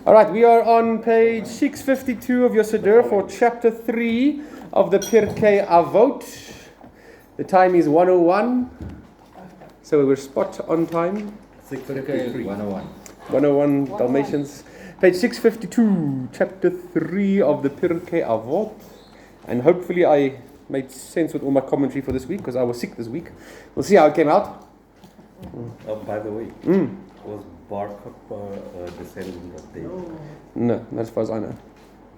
All right, we are on page 652 of your Siddur for chapter 3 of the Pirkei Avot. The time is 1:01, so we're spot on time. 653. 101. 101 Dalmatians. Page 652, chapter 3 of the Pirkei Avot. And hopefully I made sense with all my commentary for this week, because I was sick this week. We'll see how it came out. Oh, by the way, was Barkok a descendant of David? No, not as far as I know.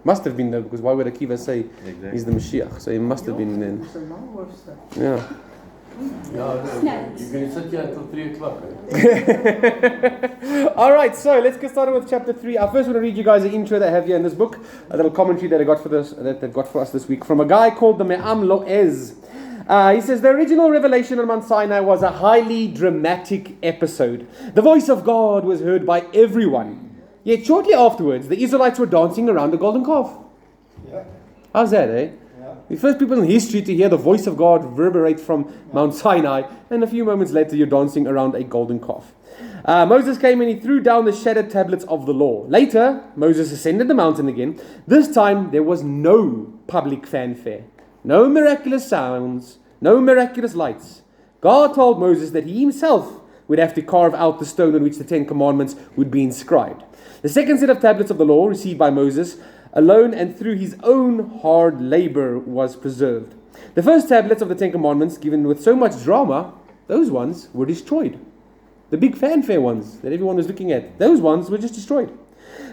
Must have been though, because why would Akiva say he's the Mashiach? So he must have been then. Yeah. You're going to sit here until 3 o'clock. All right, so let's get started with chapter 3. I first want to read you guys the intro that I have here in this book, a little commentary that I got for this, that they got for us this week from a guy called the Me'am Lo'ez. He says, the original revelation on Mount Sinai was a highly dramatic episode. The voice of God was heard by everyone. Yet shortly afterwards, the Israelites were dancing around the golden calf. Yeah. How's that, eh? Yeah. The first people in history to hear the voice of God reverberate from Mount Sinai, and a few moments later you're dancing around a golden calf. Moses came and he threw down the shattered tablets of the law. Later, Moses ascended the mountain again. This time, there was no public fanfare. No miraculous sounds, no miraculous lights. God told Moses that he himself would have to carve out the stone on which the Ten Commandments would be inscribed. The second set of tablets of the law, received by Moses alone and through his own hard labor, was preserved. The first tablets of the Ten Commandments, given with so much drama, those ones were destroyed. The big fanfare ones that everyone was looking at, those ones were just destroyed.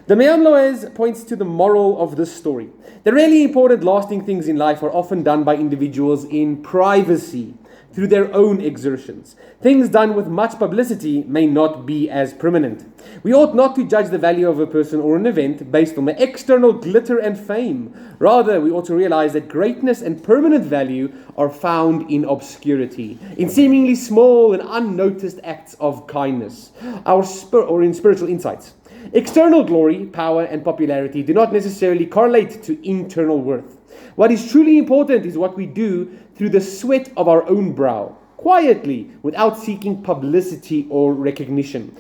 The Me'am Lo'ez points to the moral of this story. The really important lasting things in life are often done by individuals in privacy, through their own exertions. Things done with much publicity may not be as permanent. We ought not to judge the value of a person or an event based on the external glitter and fame. Rather, we ought to realize that greatness and permanent value are found in obscurity, in seemingly small and unnoticed acts of kindness, or in spiritual insights. External glory, power, and popularity do not necessarily correlate to internal worth. What is truly important is what we do through the sweat of our own brow, quietly, without seeking publicity or recognition.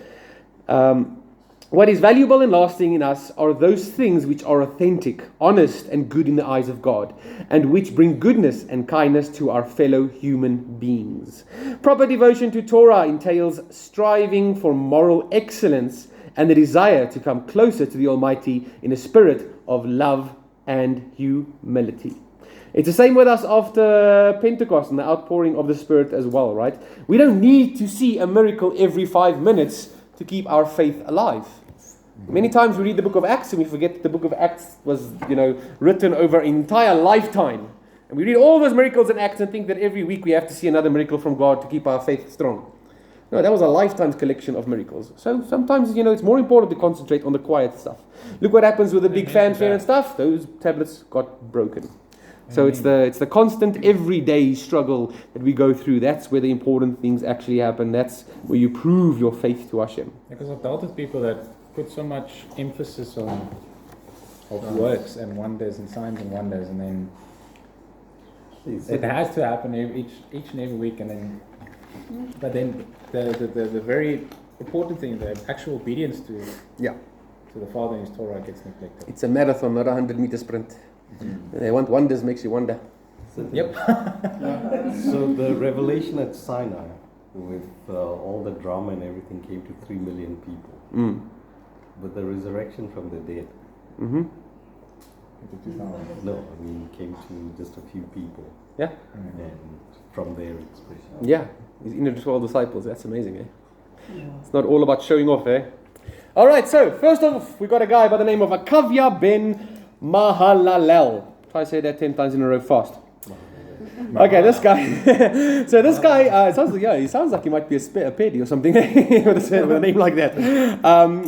What is valuable and lasting in us are those things which are authentic, honest, and good in the eyes of God, and which bring goodness and kindness to our fellow human beings. Proper devotion to Torah entails striving for moral excellence and the desire to come closer to the Almighty in a spirit of love and humility. It's the same with us after Pentecost and the outpouring of the Spirit as well, right? We don't need to see a miracle every 5 minutes to keep our faith alive. Many times we read the book of Acts and we forget the book of Acts was, written over an entire lifetime. And we read all those miracles in Acts and think that every week we have to see another miracle from God to keep our faith strong. No, that was a lifetime's collection of miracles. So sometimes, it's more important to concentrate on the quiet stuff. Look what happens with the big fanfare and stuff. Those tablets got broken. So it's the constant everyday struggle that we go through. That's where the important things actually happen. That's where you prove your faith to Hashem. Because I've dealt with people that put so much emphasis on works and wonders and signs and wonders, and then it has to happen each and every week, and then but then the very important thing, the actual obedience to the Father and His Torah gets neglected. It's a marathon, not a 100-meter sprint. They want wonders, makes you wonder. So So the revelation at Sinai, with all the drama and everything, came to 3 million people. But the resurrection from the dead, came to just a few people. Yeah. And from their expression. Yeah, he's in the 12 disciples. That's amazing, eh? Yeah. It's not all about showing off, eh? All right, so first off, we got a guy by the name of Akavya ben Mahalalel. Try to say that 10 times in a row fast. Okay, this guy. So this guy, he sounds like he might be a pedi or something with a name like that.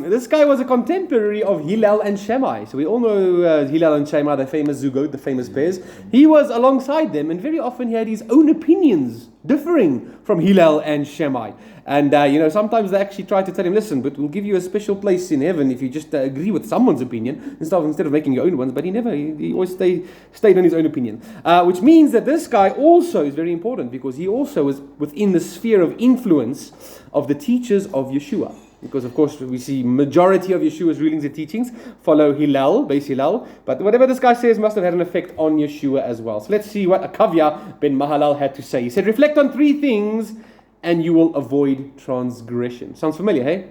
This guy was a contemporary of Hillel and Shammai. So we all know Hillel and Shammai, the famous zugot, the famous pairs. He was alongside them, and very often he had his own opinions differing from Hillel and Shammai. And, sometimes they actually try to tell him, listen, but we'll give you a special place in heaven if you just agree with someone's opinion instead of making your own ones. But he always stayed on his own opinion. Which means that this guy also is very important because he also was within the sphere of influence of the teachers of Yeshua. because of course we see majority of Yeshua's rulings and teachings follow Hillel, base Hillel, but whatever this guy says must have had an effect on Yeshua as well. So let's see what Akavya ben Mahalal had to say. He said, reflect on 3 things and you will avoid transgression. Sounds familiar, hey?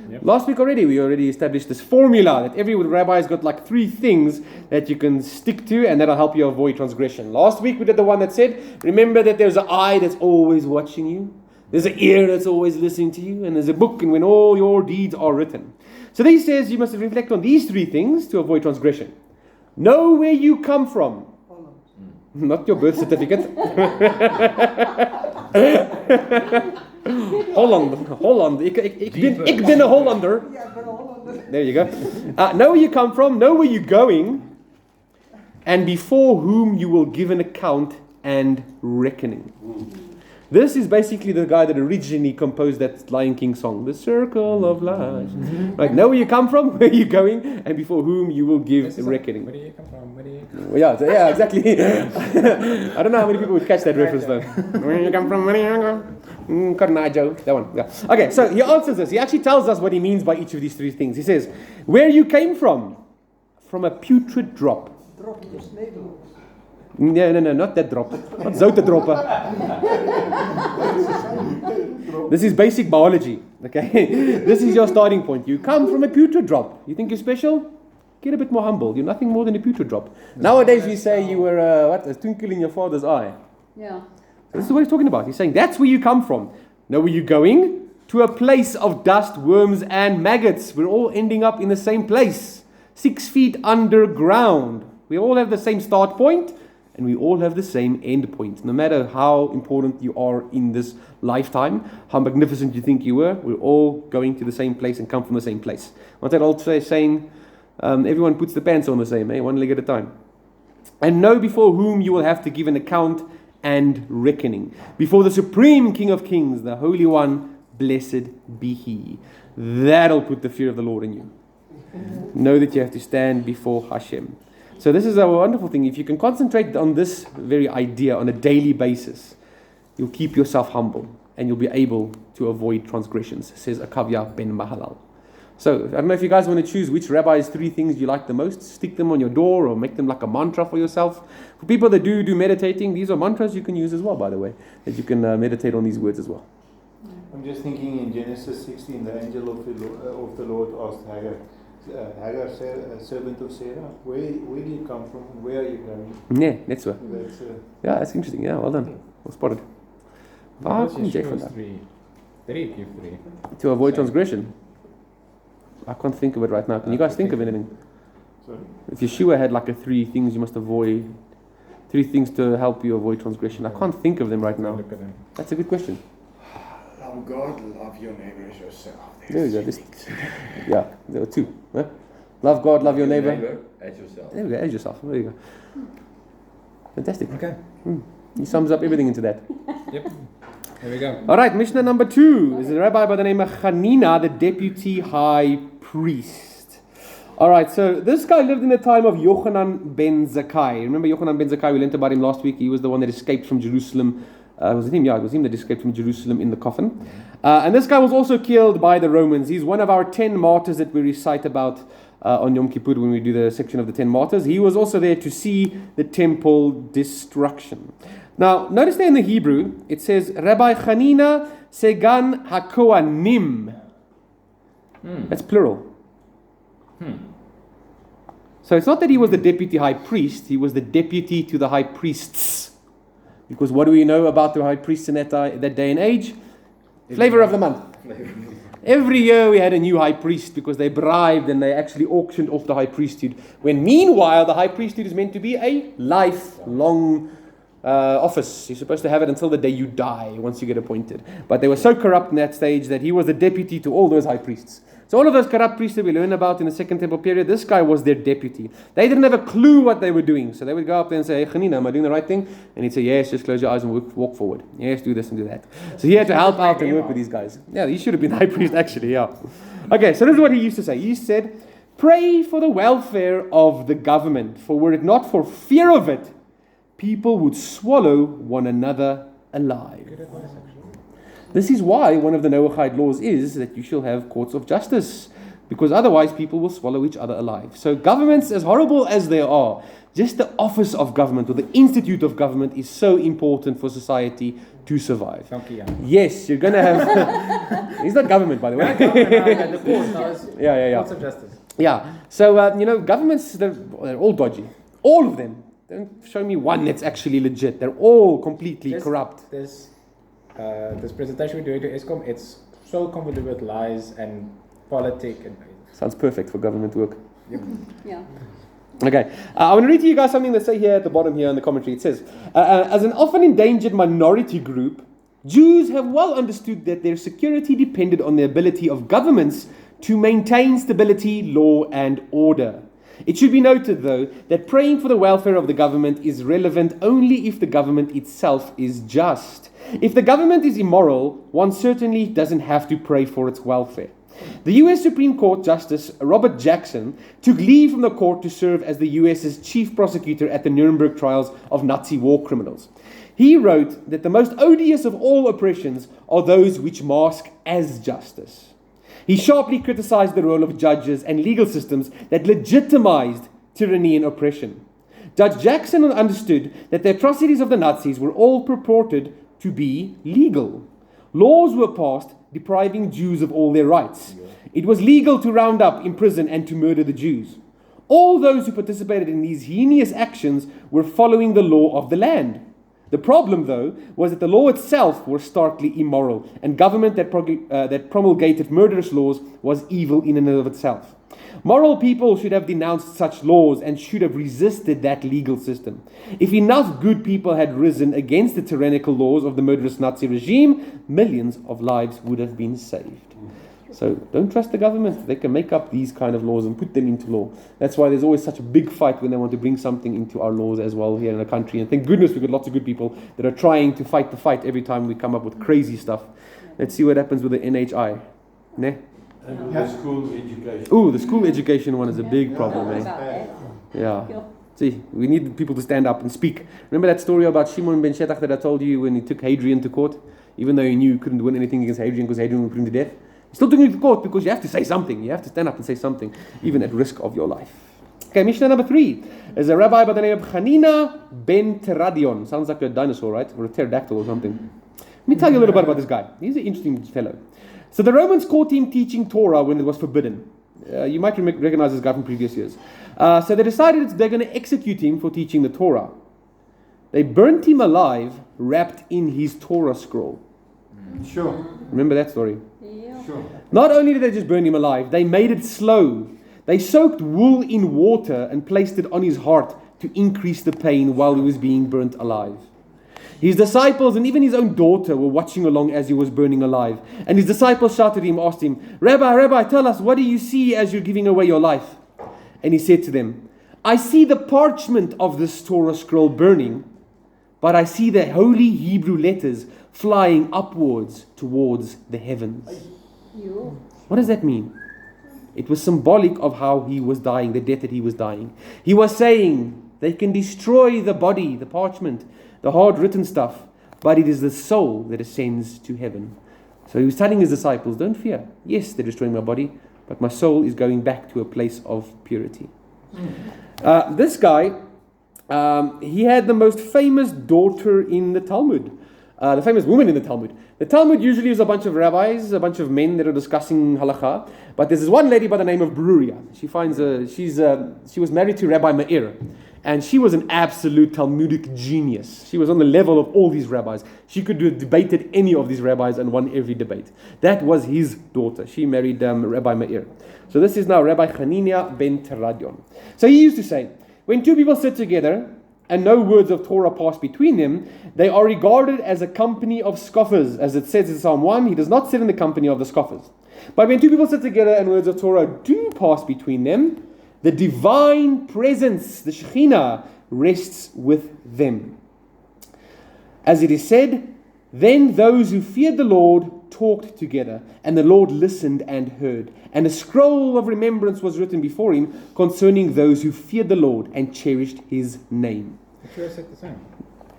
Yep. Last week we already established this formula that every rabbi's got like 3 things that you can stick to and that'll help you avoid transgression. Last week we did the one that said, remember that there's an eye that's always watching you, there's an ear that's always listening to you, and there's a book and when all your deeds are written. So then he says you must reflect on these 3 things to avoid transgression. Know where you come from. Not your birth certificate. Holland. Ik ben een Hollander. There you go. Know where you come from, know where you're going, and before whom you will give an account and reckoning. This is basically the guy that originally composed that Lion King song, The Circle of Life. Right, know where you come from, where you're going, and before whom you will give reckoning. Where do you come from? Where do you come from? Yeah, exactly. I don't know how many people would catch that reference though. Where you come from, where do you go? Karnajo, that one. Yeah. Okay, so he answers this. He actually tells us what he means by each of these 3 things. He says, where you came from a putrid drop. No, not that drop. Not zoute droppen. This is basic biology, okay? This is your starting point. You come from a putrid drop. You think you're special? Get a bit more humble. You're nothing more than a putrid drop. Nowadays we say you were a twinkle in your father's eye. Yeah. So this is what he's talking about. He's saying that's where you come from. Know where you're going? To a place of dust, worms, and maggots. We're all ending up in the same place. 6 feet underground. We all have the same start point. And we all have the same end point. No matter how important you are in this lifetime, how magnificent you think you were, we're all going to the same place and come from the same place. What's that old saying? Everyone puts the pants on the same, one leg at a time. And know before whom you will have to give an account and reckoning. Before the Supreme King of Kings, the Holy One, blessed be He. That'll put the fear of the Lord in you. Know that you have to stand before Hashem. So this is a wonderful thing. If you can concentrate on this very idea on a daily basis, you'll keep yourself humble and you'll be able to avoid transgressions, says Akavya ben Mahalal. So I don't know if you guys want to choose which rabbi's 3 things you like the most. Stick them on your door or make them like a mantra for yourself. For people that do meditating, these are mantras you can use as well, by the way, that you can meditate on these words as well. I'm just thinking in Genesis 16, the angel of the Lord asked Hagar, servant of Sarah, where do you come from and where are you going? Yeah, that's right. That's interesting. Yeah, well done. Well spotted. To avoid transgression. I can't think of it right now. Can you guys think of anything? Sorry? If Yeshua had like 3 things you must avoid, 3 things to help you avoid transgression. I can't think of them right now. That's a good question. Love God, love your neighbor as yourself. There we go. Yeah, there were 2. Huh? Love God, love your neighbor. As yourself. There we go, as yourself. There you go. Fantastic. Okay. He sums up everything into that. Yep. There we go. All right, Mishnah number 2 is a rabbi by the name of Hanina, the deputy high priest. All right, so this guy lived in the time of Yochanan ben Zakkai. Remember Yochanan ben Zakkai? We learned about him last week. He was the one that escaped from Jerusalem. Was it him? Yeah, it was him that escaped from Jerusalem in the coffin. And this guy was also killed by the Romans. He's one of our 10 martyrs that we recite about on Yom Kippur when we do the section of the 10 martyrs. He was also there to see the temple destruction. Now, notice there in the Hebrew, it says, Rabbi Hanina Segan HaKohanim. That's plural. So it's not that he was the deputy high priest, he was the deputy to the high priests. Because what do we know about the high priests in that day and age? Flavor of the month. Every year we had a new high priest because they bribed and they actually auctioned off the high priesthood. When meanwhile the high priesthood is meant to be a lifelong office. You're supposed to have it until the day you die, once you get appointed. But they were so corrupt in that stage that he was the deputy to all those high priests. So all of those corrupt priests that we learn about in the Second Temple period, this guy was their deputy. They didn't have a clue what they were doing. So they would go up there and say, hey, Hanina, am I doing the right thing? And he'd say, yes, just close your eyes and walk forward. Yes, do this and do that. So he had to help out and work with these guys. Yeah, he should have been high priest actually, yeah. Okay, so this is what he used to say. He said, pray for the welfare of the government, for were it not for fear of it, people would swallow one another alive. This is why one of the Noahide laws is that you shall have courts of justice, because otherwise people will swallow each other alive. So governments, as horrible as they are, just the office of government or the institute of government is so important for society to survive. Yes, you're going to have... He's not government, by the way. The courts. Yeah. Courts of justice. Yeah. So, governments, they're all dodgy. All of them. Don't show me one that's actually legit. They're all completely corrupt. This presentation we're doing to ESCOM, it's so convoluted with lies and politics. Sounds perfect for government work. Yeah. Okay, I want to read to you guys something they say here at the bottom here in the commentary. It says, as an often endangered minority group, Jews have well understood that their security depended on the ability of governments to maintain stability, law and order. It should be noted, though, that praying for the welfare of the government is relevant only if the government itself is just. If the government is immoral, one certainly doesn't have to pray for its welfare. The US Supreme Court Justice Robert Jackson took leave from the court to serve as the US's chief prosecutor at the Nuremberg trials of Nazi war criminals. He wrote that the most odious of all oppressions are those which mask as justice. He sharply criticized the role of judges and legal systems that legitimized tyranny and oppression. Judge Jackson understood that the atrocities of the Nazis were all purported to be legal. Laws were passed depriving Jews of all their rights. It was legal to round up, imprison, and to murder the Jews. All those who participated in these heinous actions were following the law of the land. The problem, though, was that the law itself was starkly immoral, and government that promulgated murderous laws was evil in and of itself. Moral people should have denounced such laws and should have resisted that legal system. If enough good people had risen against the tyrannical laws of the murderous Nazi regime, millions of lives would have been saved. So don't trust the government. They can make up these kind of laws and put them into law. That's why there's always such a big fight when they want to bring something into our laws as well here in the country. And thank goodness we've got lots of good people that are trying to fight the fight every time we come up with crazy stuff. Let's see what happens with the NHI. Ne? And with the school education. Ooh, the school education one is a big problem, eh? Yeah. See, we need people to stand up and speak. Remember that story about Shimon ben Shetach that I told you when he took Hadrian to court? Even though he knew he couldn't win anything against Hadrian because Hadrian would put him to death. He still took him to court because you have to say something. You have to stand up and say something, even at risk of your life. Okay, Mishnah number 3 is a rabbi by the name of Hanina ben Teradion. Sounds like a dinosaur, right? Or a pterodactyl or something. Let me tell you a little bit about this guy. He's an interesting fellow. So the Romans caught him teaching Torah when it was forbidden. You might recognize this guy from previous years. So they decided they're going to execute him for teaching the Torah. They burnt him alive, wrapped in his Torah scroll. Sure. Remember that story? Yeah. Sure. Not only did they just burn him alive, they made it slow. They soaked wool in water and placed it on his heart to increase the pain while he was being burnt alive. His disciples and even his own daughter were watching along as he was burning alive. And his disciples shouted at him, asked him, Rabbi, tell us, what do you see as you're giving away your life? And he said to them, I see the parchment of this Torah scroll burning, but I see the holy Hebrew letters flying upwards towards the heavens. What does that mean? It was symbolic of how he was dying, the death that he was dying. He was saying, they can destroy the body, the parchment, the hard written stuff, but it is the soul that ascends to heaven. So he was telling his disciples, don't fear. Yes, they're destroying my body, but my soul is going back to a place of purity. This guy, he had the most famous daughter in the Talmud, the famous woman in the Talmud. The Talmud usually is a bunch of rabbis, a bunch of men that are discussing halakha, but there's this one lady by the name of Bruria. She was married to Rabbi Meir. And she was an absolute Talmudic genius. She was on the level of all these rabbis. She could have debated any of these rabbis and won every debate. That was his daughter. She married Rabbi Meir. So this is now Rabbi Hanina ben Teradion. So he used to say, when two people sit together and no words of Torah pass between them, they are regarded as a company of scoffers. As it says in Psalm 1, he does not sit in the company of the scoffers. But when two people sit together and words of Torah do pass between them, the divine presence, the Shekhinah, rests with them. As it is said, then those who feared the Lord talked together, and the Lord listened and heard. And a scroll of remembrance was written before him concerning those who feared the Lord and cherished his name. But you said the same.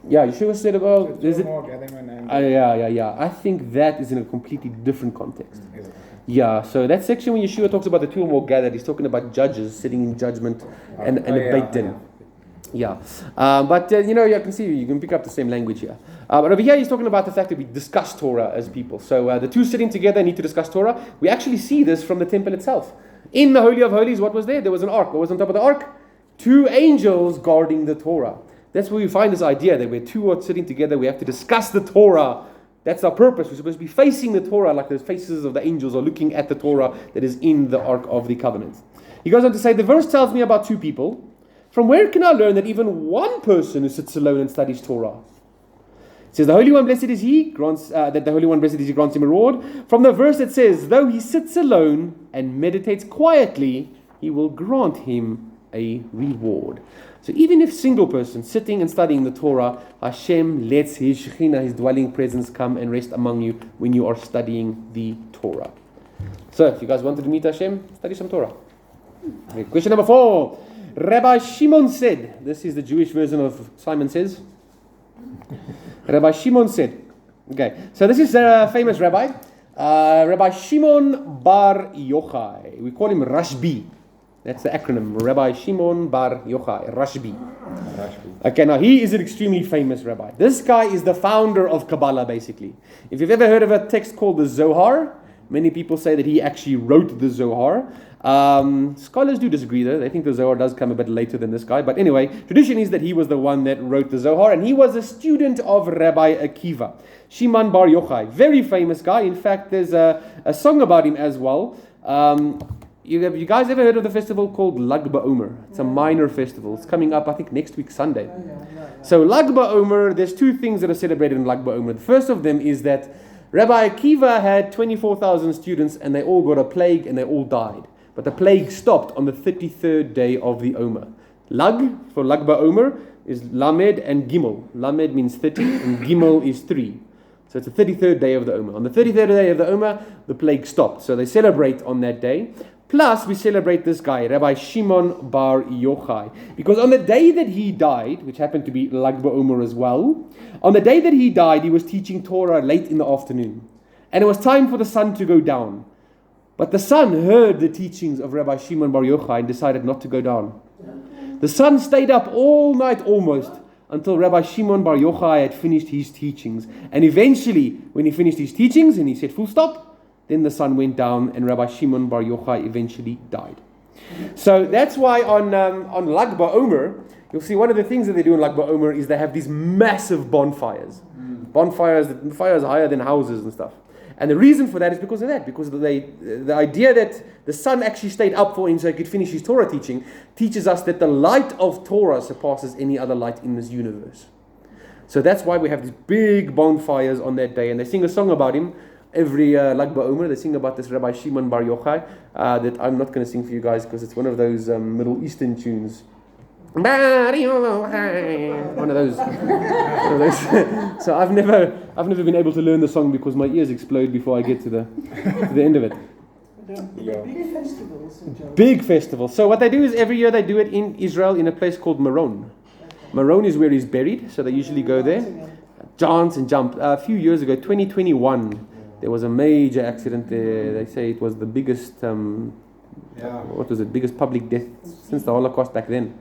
Yeah, Yeshua said So about. two Is or it? more gathering my name. Yeah. I think that is in a completely different context. Is it? Yeah, so that section when Yeshua talks about the two or more gathered, he's talking about judges sitting in judgment and a beit din. Yeah, but you know, you can see you can pick up the same language here. But over here, he's talking about the fact that we discuss Torah as people. So the two sitting together need to discuss Torah. We actually see this from the temple itself. In the Holy of Holies, what was there? There was an ark. What was on top of the ark? Two angels guarding the Torah. That's where we find this idea that we're two are sitting together. We have to discuss the Torah. That's our purpose. We're supposed to be facing the Torah like the faces of the angels are looking at the Torah that is in the Ark of the Covenant. He goes on to say, the verse tells me about two people. From where can I learn that even one person who sits alone and studies Torah? It says, the Holy One, blessed is He, grants that the Holy One, blessed is He, grants him a reward. From the verse it says, though he sits alone and meditates quietly, He will grant him a reward. So even if single person sitting and studying the Torah, Hashem lets His Shekhinah, His dwelling presence, come and rest among you when you are studying the Torah. So if you guys wanted to meet Hashem, study some Torah. Okay, question number 4. Rabbi Shimon said, this is the Jewish version of Simon Says. Rabbi Shimon said, okay, so this is a famous rabbi, Rabbi Shimon Bar Yochai. We call him Rashbi. That's the acronym, Rabbi Shimon Bar Yochai, Rashbi. Okay, now he is an extremely famous rabbi. This guy is the founder of Kabbalah, basically. If you've ever heard of a text called the Zohar, many people say that he actually wrote the Zohar. Scholars do disagree though. They think the Zohar does come a bit later than this guy. But anyway, tradition is that he was the one that wrote the Zohar, and he was a student of Rabbi Akiva. Shimon Bar Yochai, very famous guy. In fact, there's a song about him as well. You guys ever heard of the festival called Lag BaOmer? It's a minor festival. It's coming up, I think, next week, Sunday. So Lag BaOmer, there's two things that are celebrated in Lag BaOmer. The first of them is that Rabbi Akiva had 24,000 students and they all got a plague and they all died. But the plague stopped on the 33rd day of the Omer. Lag, for Lag BaOmer, is Lamed and Gimel. Lamed means 30 and Gimel is 3. So it's the 33rd day of the Omer. On the 33rd day of the Omer, the plague stopped. So they celebrate on that day. Plus, we celebrate this guy, Rabbi Shimon Bar Yochai. Because on the day that he died, which happened to be Lag BaOmer as well, on the day that he died, he was teaching Torah late in the afternoon. And it was time for the sun to go down. But the sun heard the teachings of Rabbi Shimon Bar Yochai and decided not to go down. The sun stayed up all night almost until Rabbi Shimon Bar Yochai had finished his teachings. And eventually, when he finished his teachings and he said full stop, then the sun went down and Rabbi Shimon Bar Yochai eventually died. So that's why on Lag BaOmer, you'll see one of the things that they do in Lag BaOmer is they have these massive bonfires. Bonfires, the fires are higher than houses and stuff. And the reason for that is because of that. Because the idea that the sun actually stayed up for him so he could finish his Torah teaching teaches us that the light of Torah surpasses any other light in this universe. So that's why we have these big bonfires on that day. And they sing a song about him. Every Lag BaOmer, they sing about this Rabbi Shimon Bar Yochai that I'm not going to sing for you guys because it's one of those Middle Eastern tunes. One of those. So I've never been able to learn the song because my ears explode before I get to the end of it. Big festivals. Big festival. So what they do is every year they do it in Israel in a place called Meron. Meron is where he's buried, so they usually go there, dance and jump. A few years ago, 2021. There was a major accident there. They say it was the biggest, biggest public death since the Holocaust back then.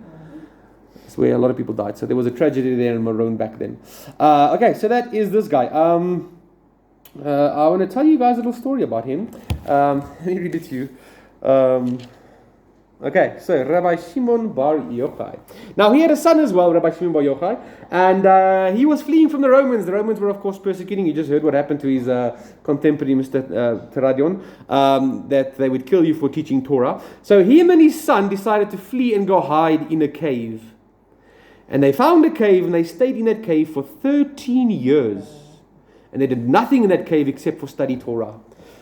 It's where a lot of people died. So there was a tragedy there in Meron back then. Okay, so that is this guy. I want to tell you guys a little story about him. Let me read it to you. Okay, so Rabbi Shimon Bar Yochai. Now he had a son as well, Rabbi Shimon Bar Yochai, and he was fleeing from the Romans. The Romans were, of course, persecuting. You just heard what happened to his contemporary, Mr. Teradion, that they would kill you for teaching Torah. So him and his son decided to flee and go hide in a cave. And they found a cave, and they stayed in that cave for 13 years. And they did nothing in that cave except for study Torah.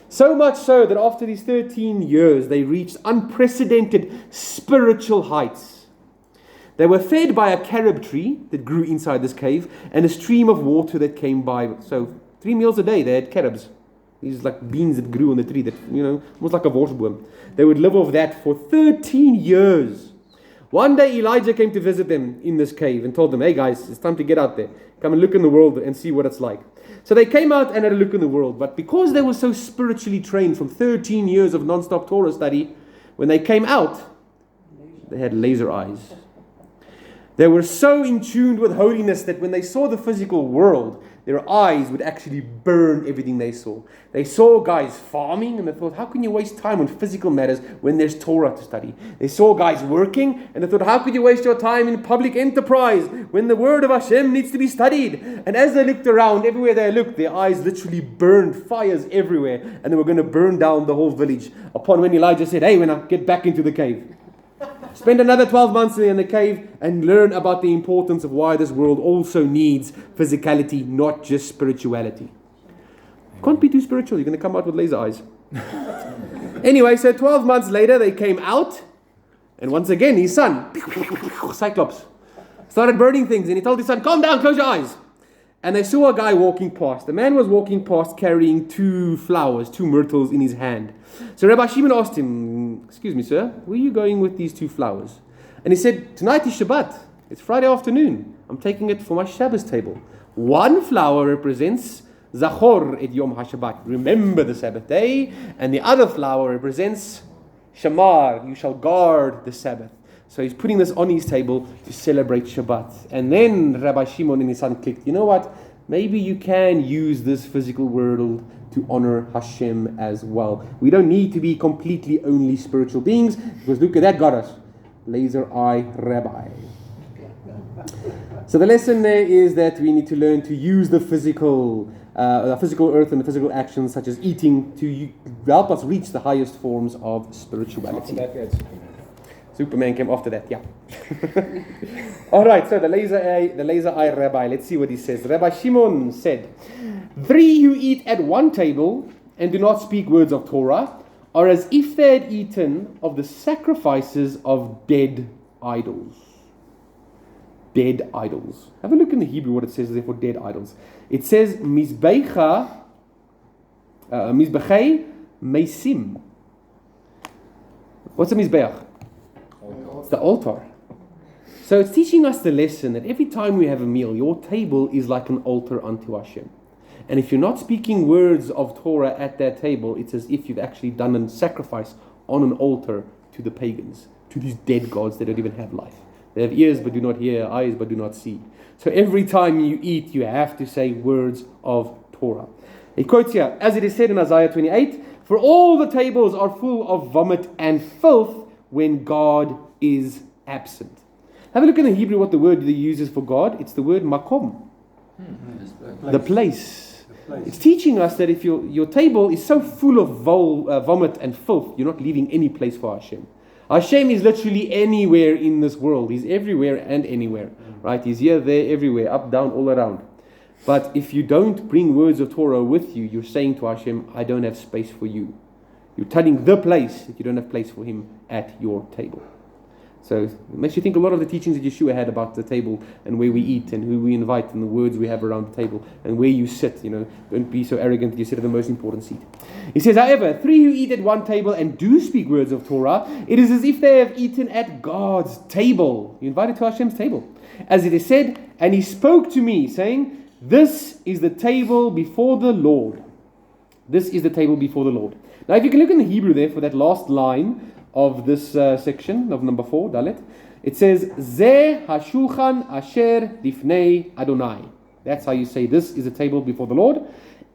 So much so that after these 13 years, they reached unprecedented spiritual heights. They were fed by a carob tree that grew inside this cave and a stream of water that came by. So 3 meals a day, they had carobs. These like beans that grew on the tree that, almost like a worstboom. They would live off that for 13 years. One day Elijah came to visit them in this cave and told them, hey guys, it's time to get out there. Come and look in the world and see what it's like. So they came out and had a look in the world. But because they were so spiritually trained from 13 years of non-stop Torah study, when they came out, they had laser eyes. They were so in tune with holiness that when they saw the physical world, their eyes would actually burn everything they saw. They saw guys farming and they thought, how can you waste time on physical matters when there's Torah to study? They saw guys working and they thought, how could you waste your time in public enterprise when the word of Hashem needs to be studied? And as they looked around, everywhere they looked, their eyes literally burned, fires everywhere, and they were going to burn down the whole village. Upon when Elijah said, hey, when I get back into the cave. Spend another 12 months in the cave and learn about the importance of why this world also needs physicality, not just spirituality. Can't be too spiritual, you're going to come out with laser eyes. Anyway, so 12 months later they came out, and once again his son, Cyclops, started burning things, and he told his son, calm down, close your eyes. And they saw a guy walking past. The man was walking past carrying 2 flowers, 2 myrtles in his hand. So Rabbi Shimon asked him, excuse me sir, where are you going with these 2 flowers? And he said, tonight is Shabbat. It's Friday afternoon. I'm taking it for my Shabbos table. 1 flower represents Zachor et Yom HaShabbat. Remember the Sabbath day. And the other flower represents Shamar. You shall guard the Sabbath. So he's putting this on his table to celebrate Shabbat. And then Rabbi Shimon and his son clicked, you know what? Maybe you can use this physical world to honor Hashem as well. We don't need to be completely only spiritual beings, because look at that got us. Laser eye rabbi. So the lesson there is that we need to learn to use the physical earth and the physical actions such as eating to help us reach the highest forms of spirituality. Superman came after that, yeah. All right, so the laser eye rabbi, let's see what he says. Rabbi Shimon said, 3 who eat at one table and do not speak words of Torah are as if they had eaten of the sacrifices of dead idols. Dead idols. Have a look in the Hebrew what it says there for dead idols. It says, Mizbechei Meisim. What's a Mizbech? It's the altar. So it's teaching us the lesson that every time we have a meal, your table is like an altar unto Hashem. And if you're not speaking words of Torah at that table, it's as if you've actually done a sacrifice on an altar to the pagans, to these dead gods that don't even have life. They have ears but do not hear, eyes but do not see. So every time you eat, you have to say words of Torah. He quotes here, as it is said in Isaiah 28, for all the tables are full of vomit and filth when God is absent. Have a look in the Hebrew what the word that he uses for God. It's the word makom. The place. It's teaching us that if your table is so full of vomit and filth, you're not leaving any place for Hashem. Hashem is literally anywhere in this world. He's everywhere and anywhere. Right? He's here, there, everywhere, up, down, all around. But if you don't bring words of Torah with you, you're saying to Hashem, I don't have space for you. You're telling the place that you don't have place for him at your table. So it makes you think a lot of the teachings that Yeshua had about the table and where we eat and who we invite and the words we have around the table and where you sit. Don't be so arrogant that you sit at the most important seat. He says, however, 3 who eat at one table and do speak words of Torah, it is as if they have eaten at God's table. You invited to Hashem's table. As it is said, and he spoke to me, saying, this is the table before the Lord. This is the table before the Lord. Now, if you can look in the Hebrew there for that last line of this section of number 4, Dalet, it says, Zeh hashulchan asher lifnei Adonai. That's how you say this is a table before the Lord.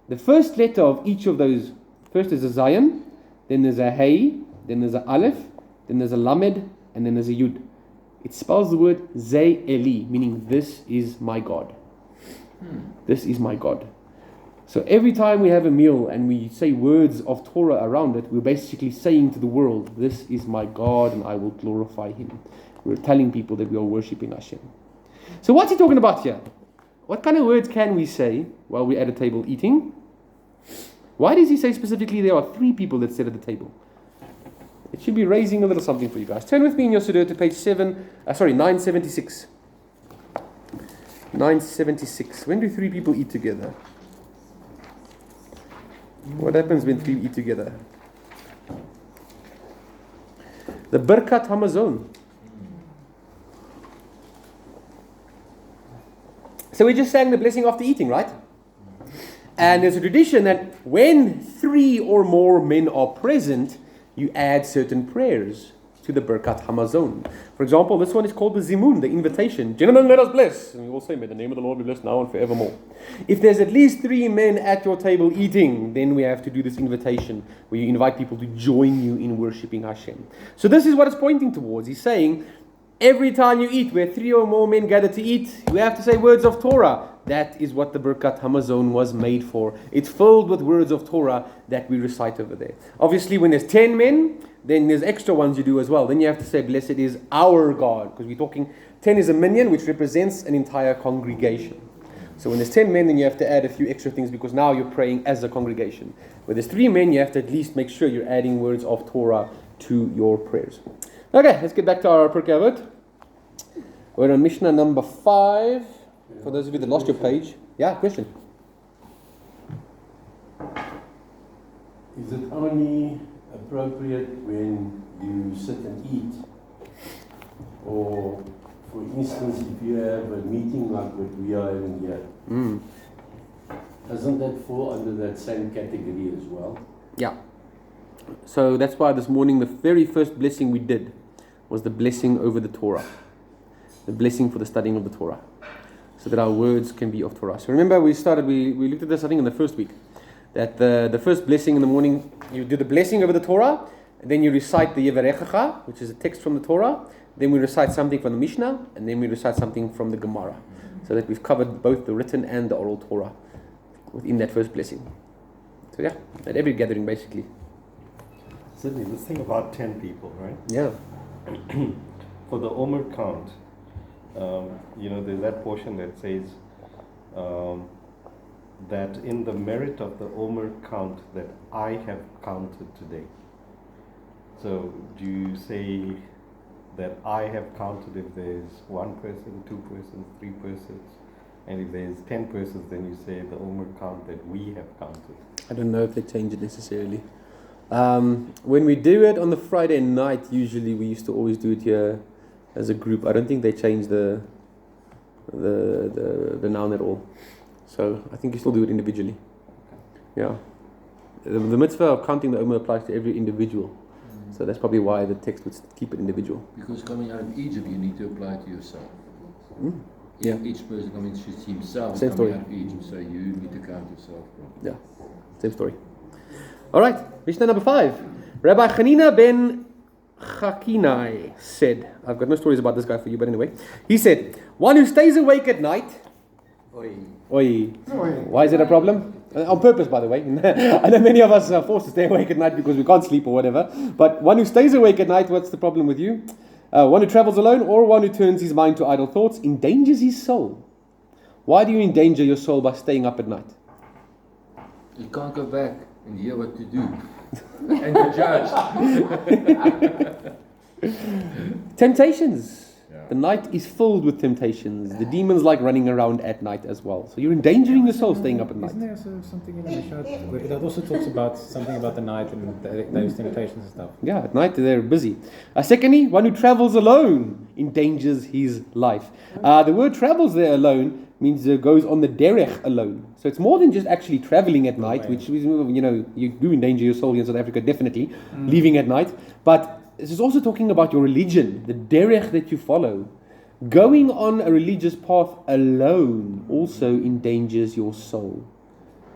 The first letter of each of those, first is a Zayin, then there's a Hey, then there's a Aleph, then there's a Lamed, and then there's a Yud. It spells the word Zeh Eli, meaning this is my God. This is my God. So every time we have a meal and we say words of Torah around it, we're basically saying to the world, this is my God and I will glorify him. We're telling people that we are worshipping Hashem. So what's he talking about here? What kind of words can we say while we're at a table eating? Why does he say specifically there are 3 people that sit at the table? It should be raising a little something for you guys. Turn with me in your Siddur to page 976. 976. When do 3 people eat together? What happens when 3 eat together? The Birkat Hamazon. So we just sang the blessing after eating, right? And there's a tradition that when 3 or more men are present, you add certain prayers to the Birkat Hamazon. For example, this one is called the Zimun, the invitation. Gentlemen, let us bless. And we all say, may the name of the Lord be blessed now and forevermore. If there's at least 3 men at your table eating, then we have to do this invitation where you invite people to join you in worshipping Hashem. So this is what it's pointing towards. He's saying, every time you eat, where 3 or more men gather to eat, you have to say words of Torah. That is what the Birkat Hamazon was made for. It's filled with words of Torah that we recite over there. Obviously, when there's 10 men, then there's extra ones you do as well. Then you have to say, blessed is our God. Because we're talking, 10 is a minyan, which represents an entire congregation. So when there's 10 men, then you have to add a few extra things because now you're praying as a congregation. When there's 3 men, you have to at least make sure you're adding words of Torah to your prayers. Okay, let's get back to our Pirkei Avot. We're on Mishnah number 5. For those of you that lost your page. Yeah, question. Is it only appropriate when you sit and eat? Or, for instance, if you have a meeting like what we are having here, doesn't that fall under that same category as well? Yeah. So that's why this morning the very first blessing we did was the blessing over the Torah. The blessing for the studying of the Torah. So that our words can be of Torah. So remember we looked at this I think in the first week. That the first blessing in the morning, you do the blessing over the Torah, and then you recite the Yevarechacha, which is a text from the Torah. Then we recite something from the Mishnah, and then we recite something from the Gemara. So that we've covered both the written and the oral Torah within that first blessing. So yeah, at every gathering basically. Sydney, this thing about 10 people, right? Yeah. For the Omer count, there's that portion that says that in the merit of the Omer count that I have counted today. So do you say that I have counted if there's 1 person, 2 persons, 3 persons? And if there's 10 persons, then you say the Omer count that we have counted. I don't know if they change it necessarily. When we do it on the Friday night, usually we used to always do it here as a group. I don't think they change the noun at all. So I think you still do it individually. Yeah. The mitzvah of counting the Omer applies to every individual. So that's probably why the text would keep it individual. Because coming out of Egypt, you need to apply it to yourself. Yeah. Each person coming should see himself Same coming story. out of Egypt, so you need to count yourself. Yeah. Same story. All right. Mishnah number 5. Rabbi Hanina ben Chakinai said, I've got no stories about this guy for you, but anyway. He said, one who stays awake at night. Oi. Why is it a problem? On purpose, by the way. I know many of us are forced to stay awake at night because we can't sleep or whatever. But one who stays awake at night, what's the problem with you? One who travels alone or one who turns his mind to idle thoughts endangers his soul. Why do you endanger your soul by staying up at night? You can't go back and hear what to do. And you're judged. Temptations. The night is filled with temptations. The demons like running around at night as well. So you're endangering your soul staying up at night. Isn't there something in the Mishnah that also talks about something about the night and those temptations and stuff? Yeah, at night they're busy. Secondly, one who travels alone endangers his life. The word travels there alone means goes on the derech alone. So it's more than just actually traveling at night, which is, you do endanger your soul in South Africa, definitely, leaving at night. But this is also talking about your religion, the derech that you follow. Going on a religious path alone also endangers your soul.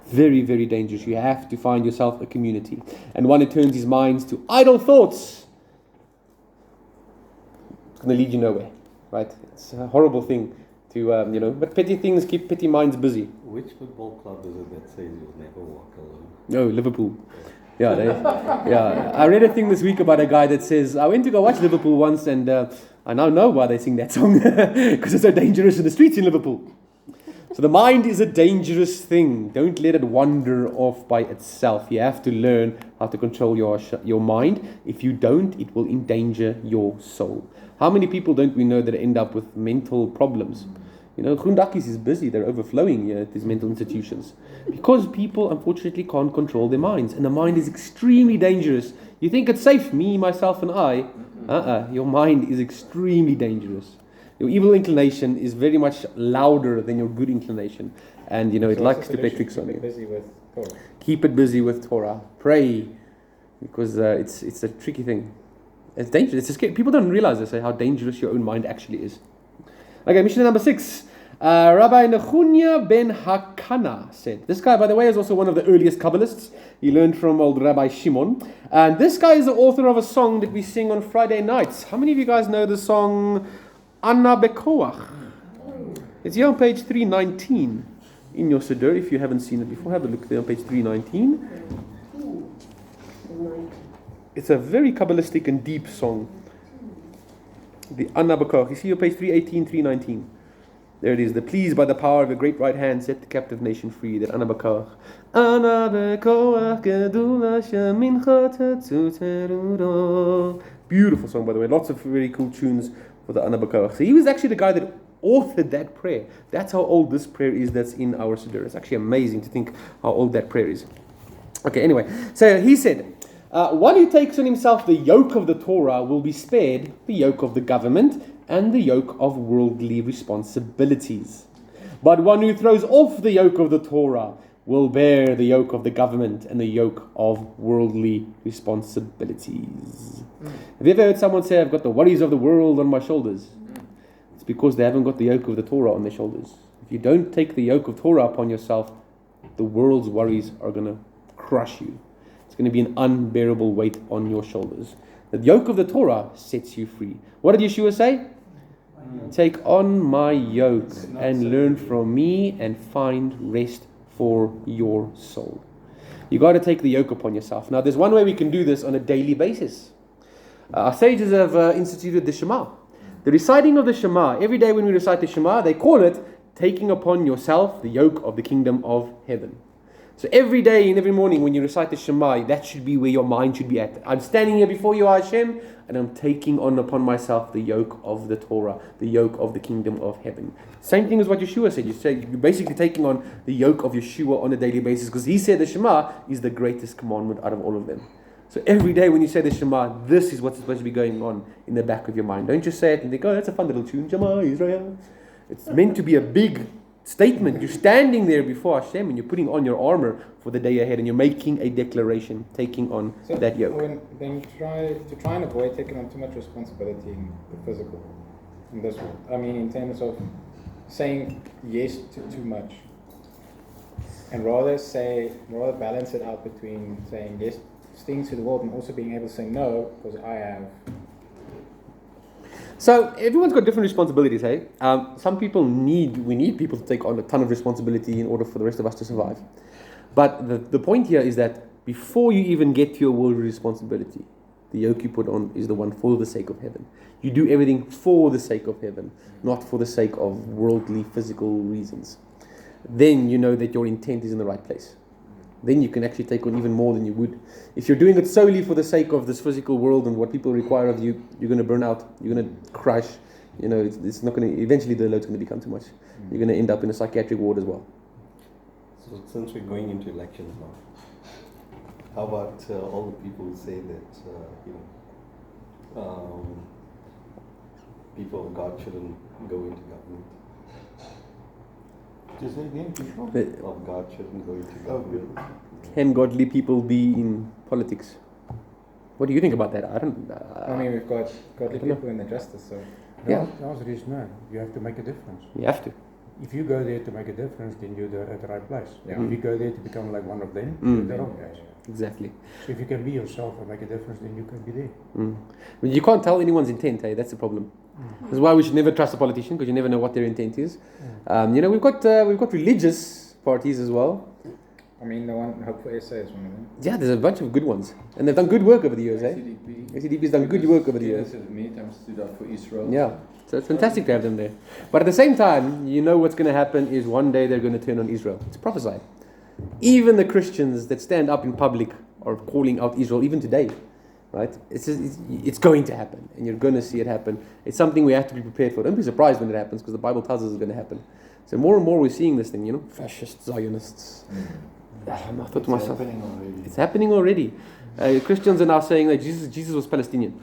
Very, very dangerous. You have to find yourself a community. And one who turns his minds to idle thoughts, it's going to lead you nowhere, right? It's a horrible thing to, but petty things keep petty minds busy. Which football club is it that says you'll never walk alone? No, Liverpool. Yeah, I read a thing this week about a guy that says, I went to go watch Liverpool once and I now know why they sing that song, because it's so dangerous in the streets in Liverpool. So the mind is a dangerous thing. Don't let it wander off by itself. You have to learn how to control your mind. If you don't, it will endanger your soul. How many people don't we know that end up with mental problems? Groendakkies is busy. They're overflowing at these mental institutions. Because people, unfortunately, can't control their minds. And the mind is extremely dangerous. You think it's safe, me, myself, and I. Your mind is extremely dangerous. Your evil inclination is very much louder than your good inclination. And, it So likes what's to the play solution? tricks on Keep you. it busy with Torah. Keep it busy with Torah. Pray. Because it's a tricky thing. It's dangerous. It's scary. People don't realize this, how dangerous your own mind actually is. Okay, Mishnah number 6. Rabbi Nechunya ben Hakana said. This guy, by the way, is also one of the earliest Kabbalists. He learned from old Rabbi Shimon. And this guy is the author of a song that we sing on Friday nights. How many of you guys know the song Anna Bekoach? It's here on page 319 in your Siddur. If you haven't seen it before, have a look there on page 319. It's a very Kabbalistic and deep song. The Anna Bekoach. You see on page 318, 319. There it is. The pleased by the power of a great right hand set the captive nation free. That Anna Bekoach. Anna Bekoach gedula shemincha tetzuterudo. Beautiful song, by the way. Lots of very cool tunes for the Anna Bekoach. So he was actually the guy that authored that prayer. That's how old this prayer is that's in our Siddur. It's actually amazing to think how old that prayer is. Okay, anyway. So he said, one who takes on himself the yoke of the Torah will be spared the yoke of the government and the yoke of worldly responsibilities. But one who throws off the yoke of the Torah will bear the yoke of the government and the yoke of worldly responsibilities. Have you ever heard someone say, I've got the worries of the world on my shoulders? It's because they haven't got the yoke of the Torah on their shoulders. If you don't take the yoke of Torah upon yourself, the world's worries are going to crush you. It's going to be an unbearable weight on your shoulders. The yoke of the Torah sets you free. What did Yeshua say? Take on my yoke and learn from me and find rest for your soul. You got to take the yoke upon yourself. Now, there's one way we can do this on a daily basis. Our sages have instituted the Shema. The reciting of the Shema, every day when we recite the Shema, they call it taking upon yourself the yoke of the kingdom of heaven. So every day and every morning when you recite the Shema, that should be where your mind should be at. I'm standing here before you, Hashem, and I'm taking on upon myself the yoke of the Torah, the yoke of the kingdom of heaven. Same thing as what Yeshua said. You're basically taking on the yoke of Yeshua on a daily basis, because he said the Shema is the greatest commandment out of all of them. So every day when you say the Shema, this is what's supposed to be going on in the back of your mind. Don't just say it and think, oh, that's a fun little tune, Shema Israel. It's meant to be a big statement. You're standing there before Hashem and you're putting on your armor for the day ahead and you're making a declaration, taking on that yoke. Then you try and avoid taking on too much responsibility in the physical, in this world. I mean, in terms of saying yes to too much, and rather balance it out between saying yes things to the world and also being able to say no because I have. So everyone's got different responsibilities, hey? Some people we need people to take on a ton of responsibility in order for the rest of us to survive. But the point here is that before you even get to your worldly responsibility, the yoke you put on is the one for the sake of heaven. You do everything for the sake of heaven, not for the sake of worldly, physical reasons. Then you know that your intent is in the right place. Then you can actually take on even more than you would. If you're doing it solely for the sake of this physical world and what people require of you, you're going to burn out. You're going to crash. It's not going to. Eventually, the load's going to become too much. You're going to end up in a psychiatric ward as well. So, since we're going into elections now, how about all the people who say that people of God shouldn't go into government? Just again, people Of God shouldn't go into government. Can godly people be in politics? What do you think about that? I mean, we've got godly people in the justice, so. Yeah. The answer is no. You have to make a difference. You have to. If you go there to make a difference, then you're at the right place. Yeah. If you go there to become like one of them, Mm. you're at the wrong place. Exactly. So if you can be yourself and make a difference, then you can be there. But you can't tell anyone's intent, hey? That's the problem. That's why we should never trust a politician, because you never know what their intent is. We've got religious parties as well. I mean, the one Hope for SA is one of them. Yeah, there's a bunch of good ones, and they've done good work over the years, eh? ACDP's done good work over the years. Many times stood up for Israel. Yeah, so it's fantastic to have them there. But at the same time, you know what's going to happen is one day they're going to turn on Israel. It's prophesied. Even the Christians that stand up in public are calling out Israel, even today, right? It's going to happen, and you're going to see it happen. It's something we have to be prepared for. Don't be surprised when it happens, because the Bible tells us it's going to happen. So more and more we're seeing this thing, fascist Zionists. I thought to myself, it's happening already. Christians are now saying that Jesus was Palestinian.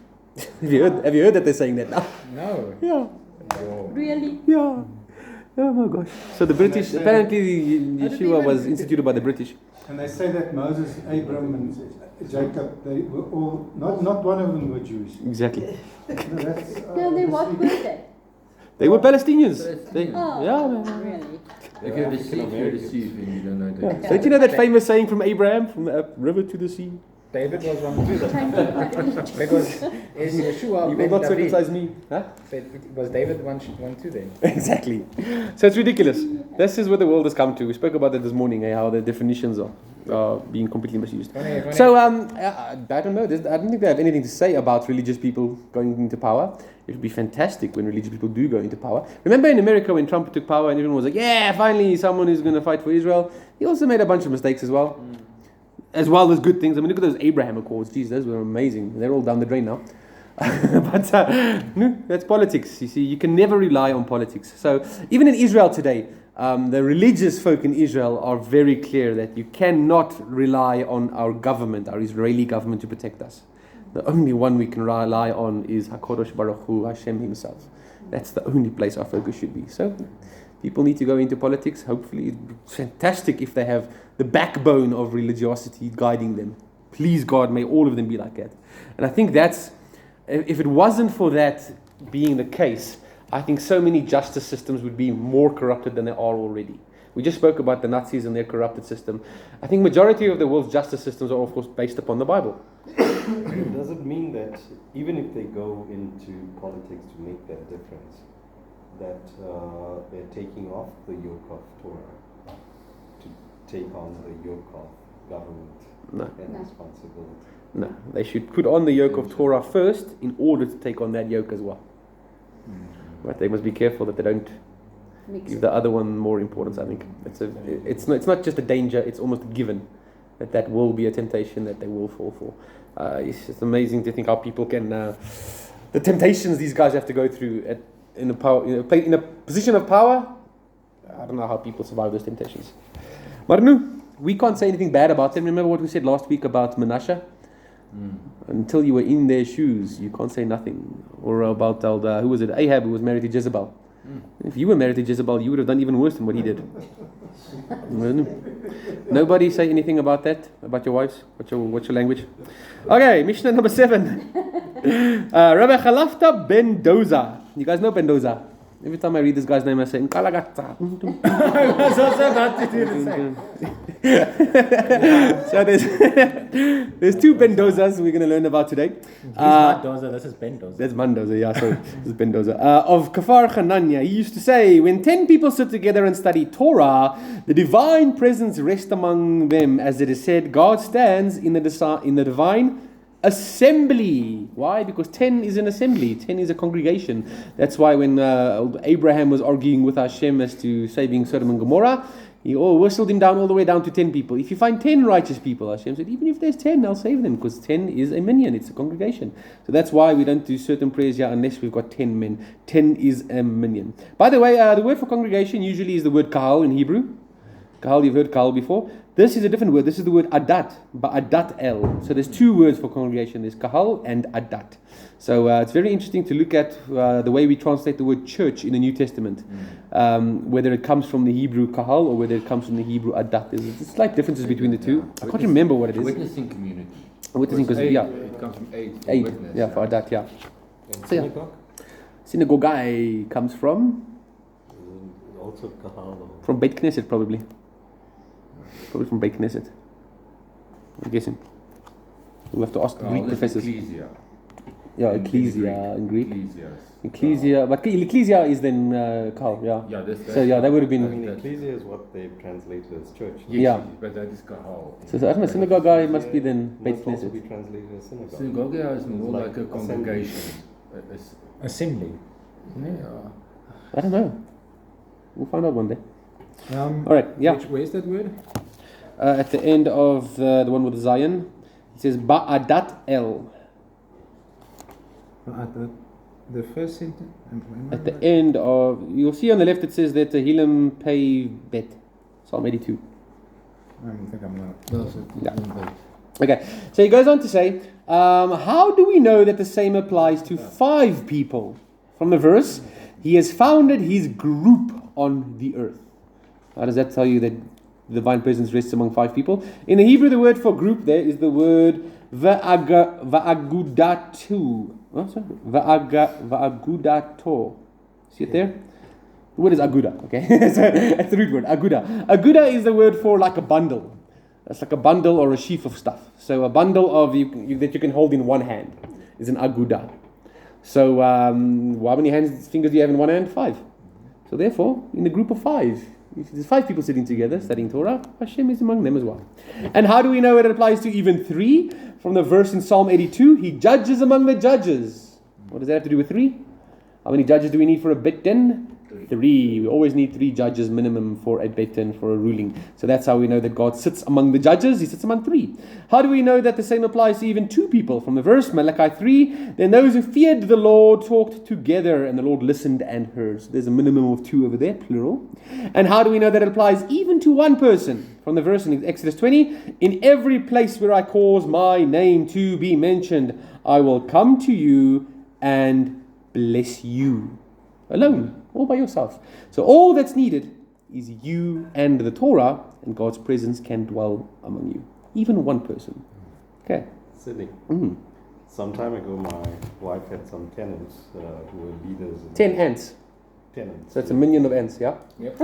Have you heard that they're saying that now? No. Yeah. Really? Yeah. Oh my gosh. So the British, apparently Yeshua was instituted by the British. And they say that Moses, Abraham, and Jacob, they were all, not one of them were Jews. Exactly. No, they what were they? They were Palestinians. They, Oh, yeah, man. really? If you receive and you don't know that. Don't you know that famous saying from Abraham, from the river to the sea? David was wrong too. Because is Yeshua You will ben not David. circumcise me. Huh? Was David one too then? Exactly. So it's ridiculous. This is what the world has come to. We spoke about that this morning, how the definitions are being completely misused. Funny. So I don't know. I don't think they have anything to say about religious people going into power. It would be fantastic when religious people do go into power. Remember in America when Trump took power and everyone was like, yeah, finally someone who's going to fight for Israel. He also made a bunch of mistakes as well. As well as good things. I mean, look at those Abraham Accords. Jeez, those were amazing. They're all down the drain now. But no, that's politics. You see, you can never rely on politics. So even in Israel today, the religious folk in Israel are very clear that you cannot rely on our government, our Israeli government, to protect us. The only one we can rely on is HaKadosh Baruch Hu, Hashem himself. That's the only place our focus should be. So people need to go into politics. Hopefully, it's fantastic if they have the backbone of religiosity guiding them. Please God, may all of them be like that. And I think that's, if it wasn't for that being the case, I think so many justice systems would be more corrupted than they are already. We just spoke about the Nazis and their corrupted system. I think majority of the world's justice systems are, of course, based upon the Bible. Does it mean that even if they go into politics to make that difference, that they're taking off the yoke of Torah to take on the yoke of government and responsibility? No, they should put on the yoke of Torah first in order to take on that yoke as well. But they must be careful that they don't give the other one more importance. I think it's not just a danger; it's almost a given that will be a temptation that they will fall for. It's just amazing to think how people can the temptations these guys have to go through in a position of power. I don't know how people survive those temptations. But no, we can't say anything bad about them. Remember what we said last week about Manasseh? Until you were in their shoes, you can't say nothing. Or about who was it? Ahab, who was married to Jezebel. If you were married to Jezebel, you would have done even worse than what he did. Nobody say anything about that, about your wives. What's your language? Okay, Mishnah number 7. Rabbi Chalafta ben Doza. You guys know Ben Doza? Every time I read this guy's name, I say Nkalagata. I was also about to do the same. So there's two Ben Dozas we're going to learn about today. He's not Doza, this is Ben Doza. That's Mandoza, yeah, sorry. This is Ben Doza. Of Kafar Hanania, he used to say, when 10 people sit together and study Torah, the divine presence rests among them. As it is said, God stands in the divine assembly. Why? Because 10 is an assembly. 10 is a congregation. That's why when Abraham was arguing with Hashem as to saving Sodom and Gomorrah, he whistled him down all the way down to 10 people. If you find 10 righteous people, Hashem said, even if there's 10, I'll save them, because 10 is a minyan, it's a congregation. So that's why we don't do certain prayers here unless we've got 10 men. 10 is a minyan. By the way, the word for congregation usually is the word kahal in Hebrew. Kahal, you've heard kahal before. This is a different word. This is the word adat, ba'adat el. So there's two words for congregation. There's kahal and adat. So it's very interesting to look at the way we translate the word church in the New Testament. Whether it comes from the Hebrew kahal or whether it comes from the Hebrew adat. There's slight differences between the two. I can't remember what it is. Witnessing community. Witnessing, because yeah. It comes from aid. Aid, Witness, yeah, for adat, yeah. And So, yeah. Synagogue comes from also kahal. Beit Knesset, probably. Probably from Beit Knesset. I'm guessing. We'll have to ask Greek professors. Ecclesia. Yeah, ecclesia in Greek. Ecclesia. Ecclesia, but ecclesia is then kahal, yeah. Yeah, that's So yeah, that would have I been. mean, ecclesia is what they translated as church. Yes, Yeah. but that is kahal. So I don't know, synagogue guy must be then Beit Must also be Knesset. translated as synagogue. Synagogue is more Like like a assembly. congregation. Assembly. Yeah. I don't know. We'll find out one day. All right, yeah. Where's that word? At the end of the one with Zion, it says Ba'adat El. The first sentence. At the end of, you'll see on the left it says that Tehillim Pei Bet, Psalm 82. I think I'm not. No, so Yeah. Okay, so he goes on to say, how do we know that the same applies to 5 people? From the verse, He has founded his group on the earth. How does that tell you that the divine presence rests among 5 people? In the Hebrew, the word for group there is the word va'agudatu. Oh, sorry. Va'agudato. See it there? The word is aguda, okay? So that's the root word, aguda. Aguda is the word for like a bundle. It's like a bundle or a sheaf of stuff. So a bundle of that you can hold in one hand is an aguda. So how many fingers do you have in one hand? 5. So therefore, in a group of 5, if there's 5 people sitting together studying Torah, Hashem is among them as well. And how do we know it applies to even 3? From the verse in Psalm 82, he judges among the judges. What does that have to do with 3? How many judges do we need for a bet then? 3. We always need 3 judges minimum for a bet and for a ruling. So that's how we know that God sits among the judges. He sits among 3. How do we know that the same applies to even 2 people? From the verse, Malachi 3, then those who feared the Lord talked together and the Lord listened and heard. So there's a minimum of 2 over there, plural. And how do we know that it applies even to 1 person? From the verse in Exodus 20, in every place where I cause my name to be mentioned, I will come to you and bless you. Alone. All by yourself. So all that's needed is you and the Torah, and God's presence can dwell among you. Even 1 person. Okay. Sydney. Mm. Some time ago, my wife had some tenants who were leaders. 10 ants. Tenants. So it's a million of ants, yeah? Yep.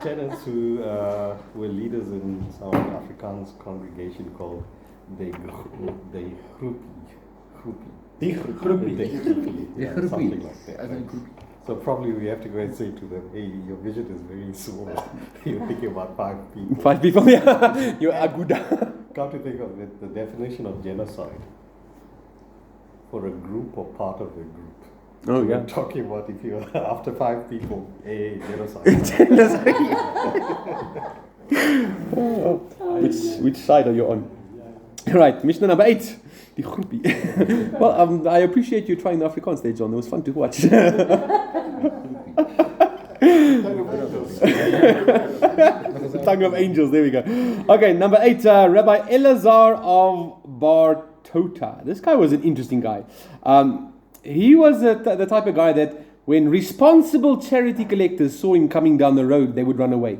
Tenants who were leaders in some Afrikaans congregation called the Groepie. Something like that. Right? So probably we have to go and say to them, hey, your vision is very small. You're thinking about 5 people. 5 people, yeah. You're aguda. Come to think of it, the definition of genocide for a group or part of a group. Oh, yeah. We're talking about if you're after 5 people, genocide. Which side are you on? Right, Mishnah number 8. The groepie. Well, I appreciate you trying the Afrikaans there, John. It was fun to watch. The tongue of angels, there we go. Okay, number 8, Rabbi Elazar of Bartota. This guy was an interesting guy. He was the type of guy that when responsible charity collectors saw him coming down the road, they would run away.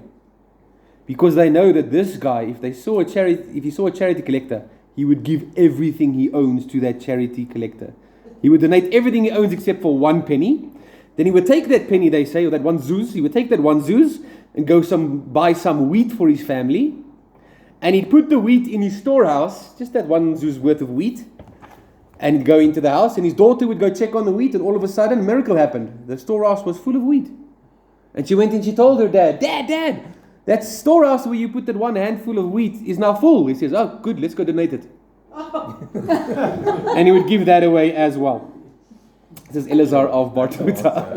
Because they know that this guy, if he saw a charity collector, he would give everything he owns to that charity collector. He would donate everything he owns except for 1 penny. Then he would take that penny, they say, or that 1 zuz. He would take that 1 zuz and go buy some wheat for his family. And he'd put the wheat in his storehouse, just that 1 zuz worth of wheat. And he'd go into the house, and his daughter would go check on the wheat, and all of a sudden, a miracle happened. The storehouse was full of wheat. And she went and she told her dad, Dad, that storehouse where you put that 1 handful of wheat is now full. He says, oh, good, let's go donate it. And he would give that away as well. This is Elazar of Bartota.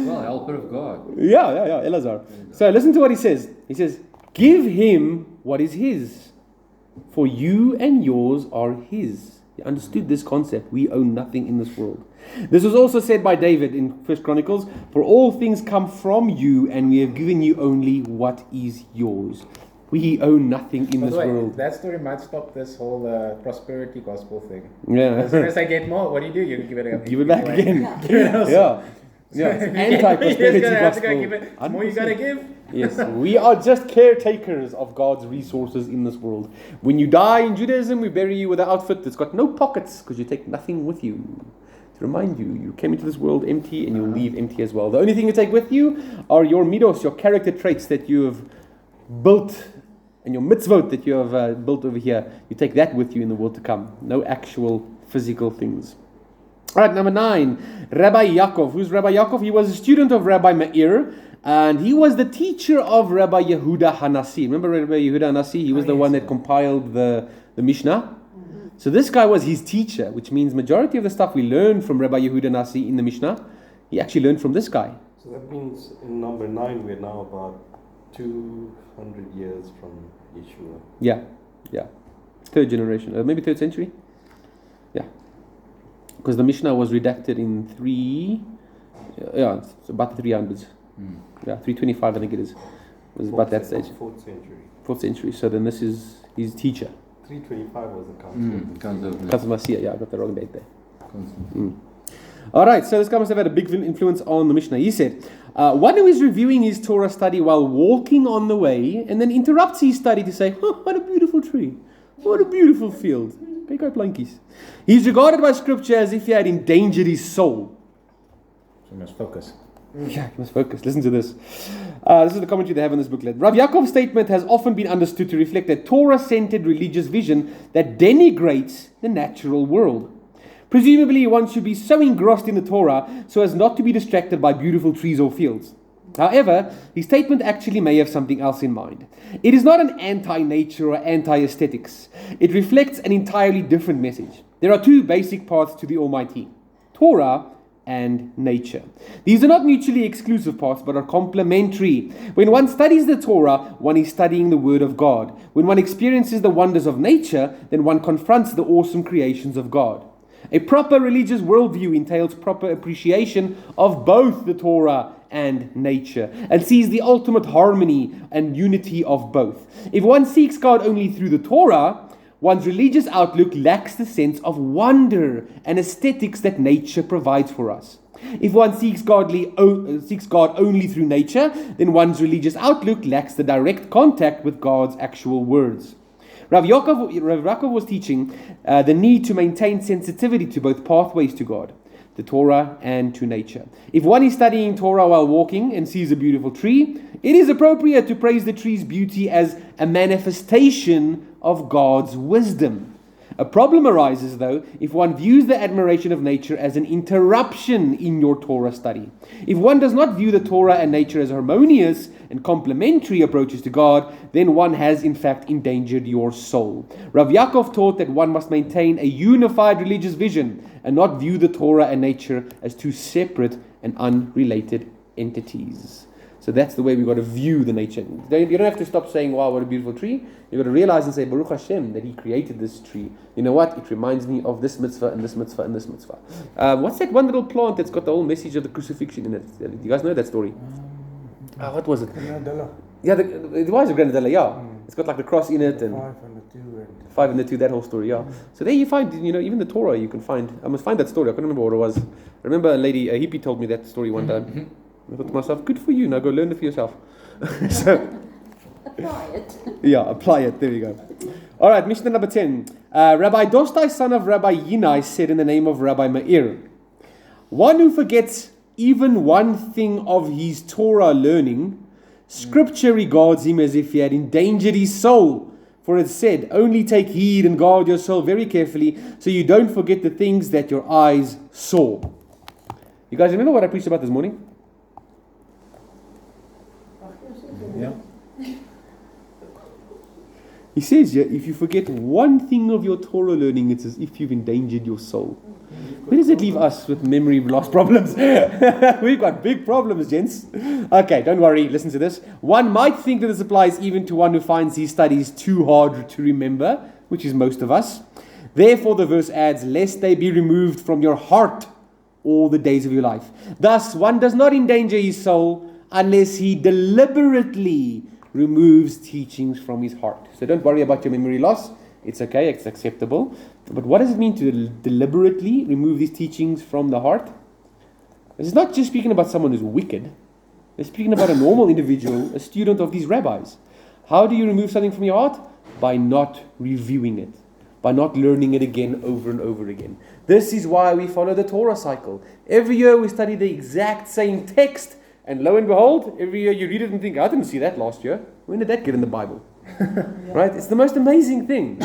Well, helper of God. Yeah, Elazar. So listen to what he says. He says, give him what is his, for you and yours are his. He understood this concept. We own nothing in this world. This was also said by David in 1 Chronicles, for all things come from you, and we have given you only what is yours. We own nothing in this world. That story might stop this whole prosperity gospel thing. Yeah. As soon as I get more, what do? You give it up. Give it back again. Give it also. Yeah. It's anti-prosperity gospel. The more you gotta give. Yes, we are just caretakers of God's resources in this world. When you die in Judaism, we bury you with an outfit that's got no pockets because you take nothing with you. To remind you, you came into this world empty and you'll leave empty as well. The only thing you take with you are your midos, your character traits that you have built, and your mitzvot that you have built over here. You take that with you in the world to come. No actual physical things. All right, number 9, Rabbi Yaakov. Who's Rabbi Yaakov? He was a student of Rabbi Meir, and he was the teacher of Rabbi Yehuda Hanassi. Remember Rabbi Yehuda Hanassi? He was the one that compiled the Mishnah. So this guy was his teacher, which means majority of the stuff we learn from Rabbi Yehuda Hanassi in the Mishnah, he actually learned from this guy. So that means in number 9, we're now about 200 years from Yeshua. Yeah. 3rd generation, maybe 3rd century. Yeah. Because the Mishnah was redacted in it's about the 300s. Yeah, 325 I think it is. It was about that stage. 4th century. 4th century. So then this is his teacher. 325 was the council. Council of Council of Nicaea, I got the wrong date there. All right, so this guy must have had a big influence on the Mishnah. He said, one who is reviewing his Torah study while walking on the way and then interrupts his study to say, oh, what a beautiful tree. What a beautiful field. Pirkei plankies. He's regarded by Scripture as if he had endangered his soul. So you must focus. Yeah, you must focus. Listen to this. This is the commentary they have on this booklet. Rav Yaakov's statement has often been understood to reflect a Torah-centered religious vision that denigrates the natural world. Presumably, one should be so engrossed in the Torah so as not to be distracted by beautiful trees or fields. However, his statement actually may have something else in mind. It is not an anti-nature or anti-aesthetics. It reflects an entirely different message. There are two basic paths to the Almighty: Torah and nature. These are not mutually exclusive paths, but are complementary. When one studies the Torah, one is studying the Word of God. When one experiences the wonders of nature, then one confronts the awesome creations of God. A proper religious worldview entails proper appreciation of both the Torah and nature, and sees the ultimate harmony and unity of both. If one seeks God only through the Torah, one's religious outlook lacks the sense of wonder and aesthetics that nature provides for us. If one seeks God only through nature, then one's religious outlook lacks the direct contact with God's actual words. Rav Yaakov was teaching the need to maintain sensitivity to both pathways to God, the Torah and to nature. If one is studying Torah while walking and sees a beautiful tree, it is appropriate to praise the tree's beauty as a manifestation of God's wisdom. A problem arises, though, if one views the admiration of nature as an interruption in your Torah study. If one does not view the Torah and nature as harmonious and complementary approaches to God, then one has in fact endangered your soul. Rav Yaakov taught that one must maintain a unified religious vision and not view the Torah and nature as two separate and unrelated entities. So that's the way we've got to view the nature. You don't have to stop saying, wow, what a beautiful tree. You've got to realize and say, Baruch Hashem, that He created this tree. You know what? It reminds me of this mitzvah and this mitzvah and this mitzvah. What's that one little plant that's got the whole message of the crucifixion in it? Do you guys know that story? What was it? Yeah, it was a granadella, yeah. It's got like the cross in it. And 5 and the 2 and 5 and the 2, that whole story, yeah. So there you find, even the Torah you can find. I must find that story. I can't remember what it was. I remember a hippie told me that story one time. I thought to myself, good for you, now go learn it for yourself. So, Apply it. yeah, apply it, there we go. Alright, Mishnah number 10. Rabbi Dostai, son of Rabbi Yinai, said in the name of Rabbi Meir, one who forgets even one thing of his Torah learning, Scripture regards him as if he had endangered his soul. For it said, only take heed and guard your soul very carefully, so you don't forget the things that your eyes saw. You guys remember what I preached about this morning? Yeah. He says here, if you forget one thing of your Torah learning, it's as if you've endangered your soul. Where does it leave us with memory loss problems? We've got big problems, gents. Okay, don't worry, listen to this. One might think that this applies even to one who finds his studies too hard to remember, which is most of us. Therefore, the verse adds, lest they be removed from your heart all the days of your life. Thus, one does not endanger his soul unless he deliberately removes teachings from his heart. So don't worry about your memory loss. It's okay, it's acceptable. But what does it mean to deliberately remove these teachings from the heart? It's not just speaking about someone who's wicked. It's speaking about a normal individual, a student of these rabbis. How do you remove something from your heart? By not reviewing it. By not learning it again over and over again. This is why we follow the Torah cycle. Every year we study the exact same text. And lo and behold, every year you read it and think, I didn't see that last year. When did that get in the Bible? Right? It's the most amazing thing.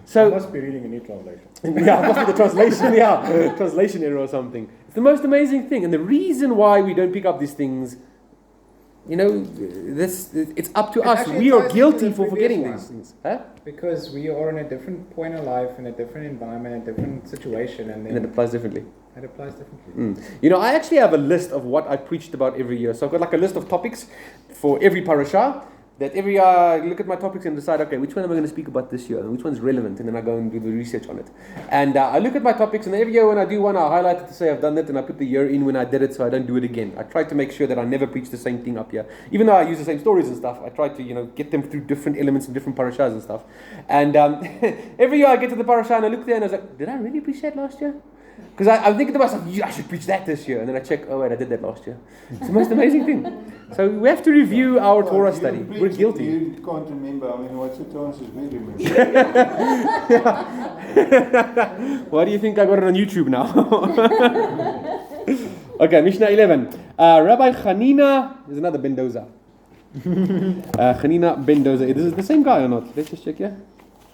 So You must be reading a new translation. yeah, it must be the translation, translation error or something. It's the most amazing thing. And the reason why we don't pick up these things, it's up to us. Actually, We it are ties guilty into for the forgetting previous these things. Huh? Because we are in a different point in life, in a different environment, a different situation, and And it then applies differently. it applies differently. I actually have a list of what I preached about every year. So I've got like a list of topics for every parasha. That every year I look at my topics and decide, okay, which one am I going to speak about this year? And which one's relevant? And then I go and do the research on it. And I look at my topics, and every year when I do one, I highlight it to say I've done that, and I put the year in when I did it so I don't do it again. I try to make sure that I never preach the same thing up here. Even though I use the same stories and stuff, I try to, get them through different elements and different parashas and stuff. And every year I get to the parasha and I look there and I was like, did I really preach that last year? Because I'm thinking to myself, yeah, I should preach that this year. And then I check, oh wait, I did that last year. It's the most amazing thing. So we have to review our Torah study. We're guilty. You can't remember. I mean, what's the chances we remember? Why do you think I got it on YouTube now? Okay, Mishnah 11. Rabbi Hanina is another Bendoza. Hanina Bendoza. This is the same guy or not? Let's just check here.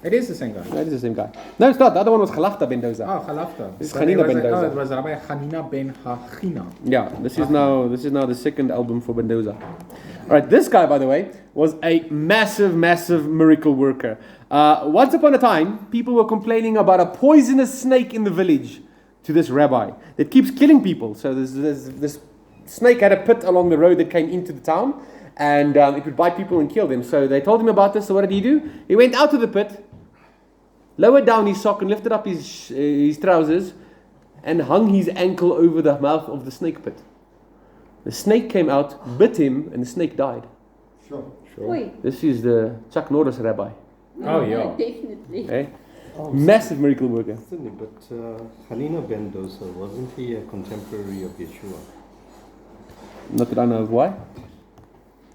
It is the same guy. No, it is the same guy. No, it's not. The other one was Chalafta Bendoza. Oh, Chalafta. This is So Hanina it was ben Doza. Oh, it was Rabbi Hanina ben Hachina. Yeah, this is now the second album for Bendoza. All right, this guy, by the way, was a massive miracle worker. Once upon a time, people were complaining about a poisonous snake in the village to this rabbi that keeps killing people. So this snake had a pit along the road that came into the town, and it would bite people and kill them. So they told him about this. So what did he do? He went out to the pit, lowered down his sock and lifted up his trousers and hung his ankle over the mouth of the snake pit. The snake came out, bit him, and the snake died. Sure. Oi. This is the Chuck Norris rabbi. Oh, yeah. Definitely. Okay? Massive miracle worker. But Hanina ben Dosa, wasn't he a contemporary of Yeshua? Not that I know of why.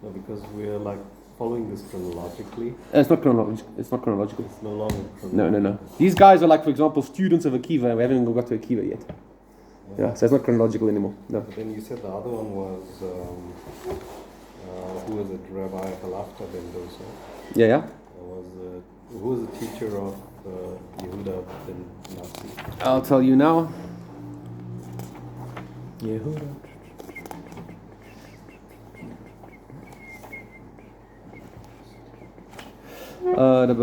No, because we're like following this chronologically. It's not chronological. It's not chronological. It's no longer chronological. No. These guys are like, for example, students of Akiva. We haven't even got to Akiva yet. Yeah, so it's not chronological anymore. No. But then you said the other one was, who was it? Rabbi Halafta ben Dosa. Yeah. Who was the teacher of Yehuda ben Nasi? I'll tell you now. Yehuda. That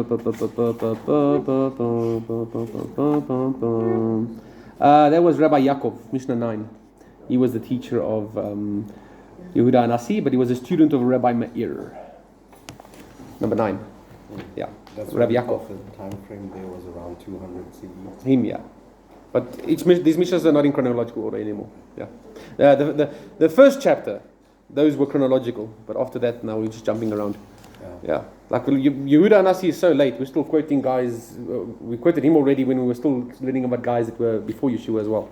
was Rabbi Yaakov, Mishnah 9. He was the teacher of Yehuda Nasi, but he was a student of Rabbi Meir. Number 9. Yeah, That's Rabbi right. Yaakov. The time frame there was around 200 CE. Him, yeah. But these Mishnahs are not in chronological order anymore. Yeah. The first chapter, those were chronological, but after that, now we're just jumping around. Yeah. Like Yehuda Nasi is so late. We're still quoting guys. We quoted him already when we were still learning about guys that were before Yeshua as well.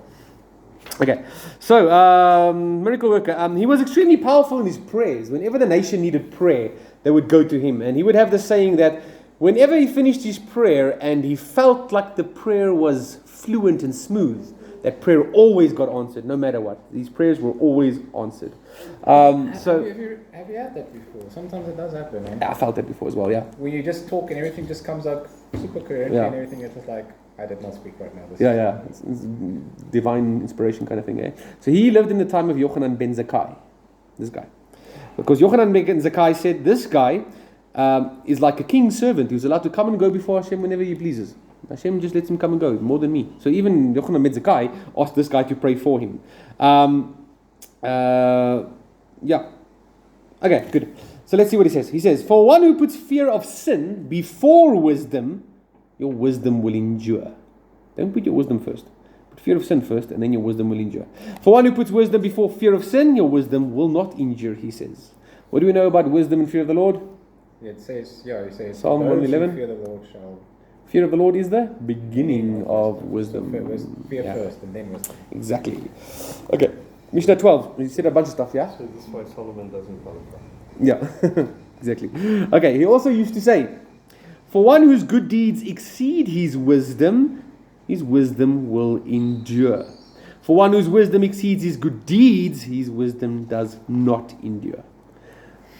Okay. So, miracle worker. He was extremely powerful in his prayers. Whenever the nation needed prayer, they would go to him. And he would have the saying that whenever he finished his prayer and he felt like the prayer was fluent and smooth, that prayer always got answered, no matter what. These prayers were always answered. Have you had that before? Sometimes it does happen, man. I felt that before as well, yeah. When you just talk and everything just comes out super coherently and everything, it's just like, I did not speak right now. Yeah. It's divine inspiration kind of thing, eh? So he lived in the time of Yochanan ben Zakkai, this guy. Because Yochanan ben Zakkai said, this guy is like a king's servant who's allowed to come and go before Hashem whenever he pleases. Hashem just lets him come and go, more than me. So even Yochanan ben Zakkai asked this guy to pray for him. Yeah. Okay, good. So let's see what he says. He says, for one who puts fear of sin before wisdom, your wisdom will endure. Don't put your wisdom first. Put fear of sin first, and then your wisdom will endure. For one who puts wisdom before fear of sin, your wisdom will not endure, he says. What do we know about wisdom and fear of the Lord? It says, it says, Psalm those who 111. fear the Lord shall... Fear of the Lord is the beginning of wisdom. Fear first and then wisdom. Exactly. Okay. Mishnah 12. He said a bunch of stuff, yeah? So this is why Solomon doesn't qualify. Yeah. Exactly. Okay. He also used to say, for one whose good deeds exceed his wisdom will endure. For one whose wisdom exceeds his good deeds, his wisdom does not endure.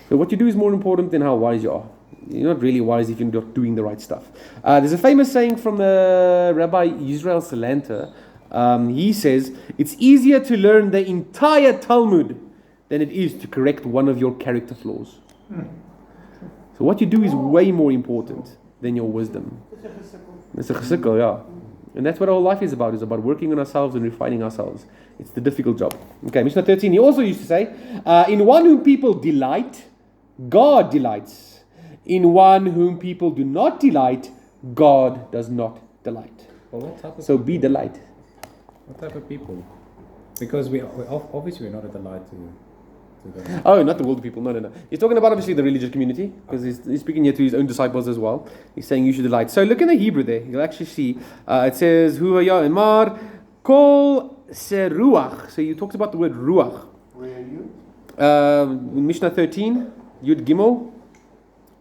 So what you do is more important than how wise you are. You're not really wise if you're not doing the right stuff. There's a famous saying from the Rabbi Israel Salanter. He says, it's easier to learn the entire Talmud than it is to correct one of your character flaws. So what you do is way more important than your wisdom. It's a chesed, yeah. And that's what our life is about working on ourselves and refining ourselves. It's the difficult job. Okay, Mishnah 13. He also used to say, in one whom people delight, God delights. In one whom people do not delight, God does not delight. Well, what type of So be delight. What type of people? Because we obviously we're not a delight to them. Oh, not the world people. No. He's talking about obviously the religious community, because he's speaking here to his own disciples as well. He's saying you should delight. So look in the Hebrew there. You'll actually see it says Huaya Emar Kol seruach. So you talked about the word ruach. Where are you? In Mishnah 13, Yud Gimel,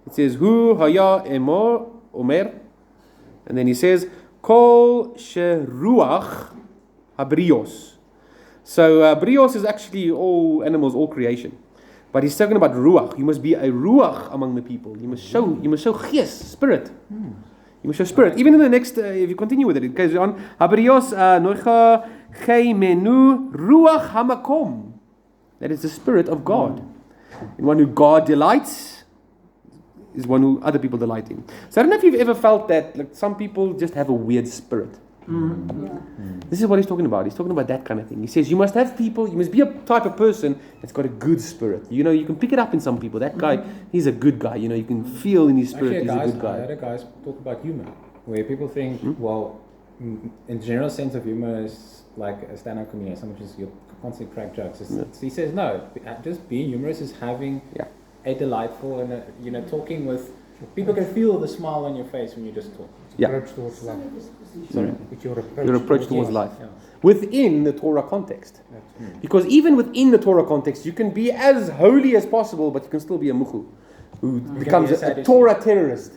it says, Hu haya emor omer. And then he says, Kol sheruach habrios. So brios is actually all animals, all creation. But he's talking about ruach. You must be a ruach among the people. You must show gees, spirit. You must show spirit. Even in the next, if you continue with it, it goes on. Habrios noicha chei menu ruach hamakom. That is the spirit of God. And one who God delights is one who other people delight in. So I don't know if you've ever felt that like some people just have a weird spirit. This is what he's talking about. He's talking about that kind of thing. He says you must have people, you must be a type of person that's got a good spirit. You know, you can pick it up in some people. That guy, he's a good guy. You know, you can feel in his spirit he's a good I guy. had guys talk about humor, where people think, well, in general sense of humor is like a stand-up comedian, someone just you constantly crack jokes. He says no, just being humorous is having a delightful and talking with people can feel the smile on your face when you just talk. Approach towards life. Sorry. It's your Your approach towards life. Yeah. Within the Torah context. Because even within the Torah context, you can be as holy as possible, but you can still be a muhu, who becomes be a Torah terrorist.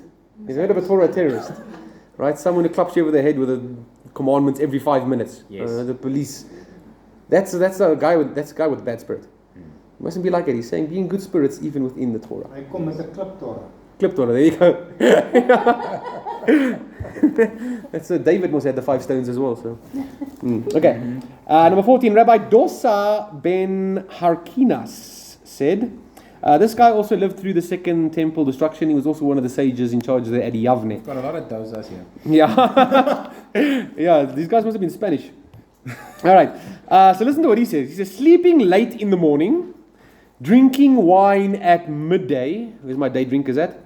You've heard of a Torah terrorist? Right? Someone who claps you over the head with the commandments every 5 minutes. Yes. The police. That's a guy with bad spirit. You mustn't be like it. He's saying being good spirits even within the Torah. I come as a club Torah. Clip Torah, there you go. That's David must have the 5 stones as well. So, okay. Number 14, Rabbi Dosa ben Harkinas said, this guy also lived through the second temple destruction. He was also one of the sages in charge there at Yavne. Got a lot of dosas here. Yeah, yeah. These guys must have been Spanish. All right. So listen to what he says. He says, sleeping late in the morning, drinking wine at midday. Where's my day drinkers at?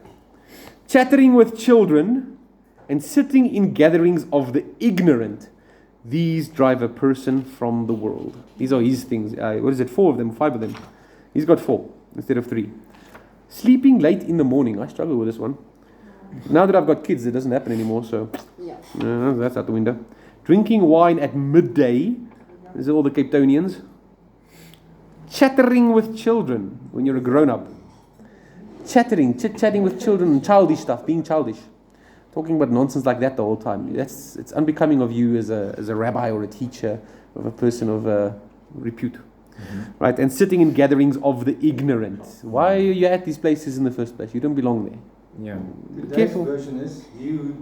Chattering with children, and sitting in gatherings of the ignorant. These drive a person from the world. These are his things. What is it? 4 of them, 5 of them. He's got 4 instead of 3. Sleeping late in the morning. I struggle with this one. Now that I've got kids, it doesn't happen anymore. So that's out the window. Drinking wine at midday. These are all the Cape Townians. Chattering with children when you're a grown-up. Chit-chatting with children, childish stuff, being childish. Talking about nonsense like that the whole time. It's unbecoming of you as a rabbi or a teacher, of a person of repute. Right? And sitting in gatherings of the ignorant. Why are you at these places in the first place? You don't belong there. Yeah. Today's Careful. version is you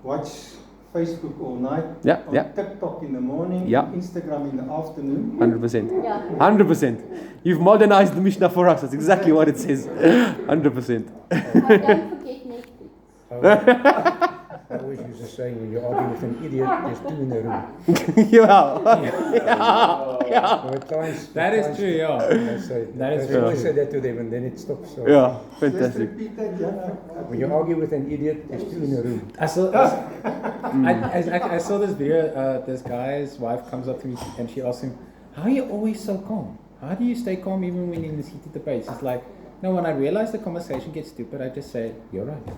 watch Facebook all night, on TikTok in the morning, Instagram in the afternoon. 100%. Yeah. 100%. You've modernized the Mishnah for us. That's exactly what it says. 100%. But don't forget Netflix. I always use the saying, when you're arguing with an idiot, there's 2 in the room. That is true, yeah. That is I always say that to them, and then it stops. So Yeah, Just fantastic. repeat that, Jana. when you argue with an idiot, there's 2 in the room. I saw this video. This guy's wife comes up to me and she asks him, "How are you always so calm? How do you stay calm even when in this heated debate?" He's like, "No, when I realize the conversation gets stupid, I just say, 'You're right.'"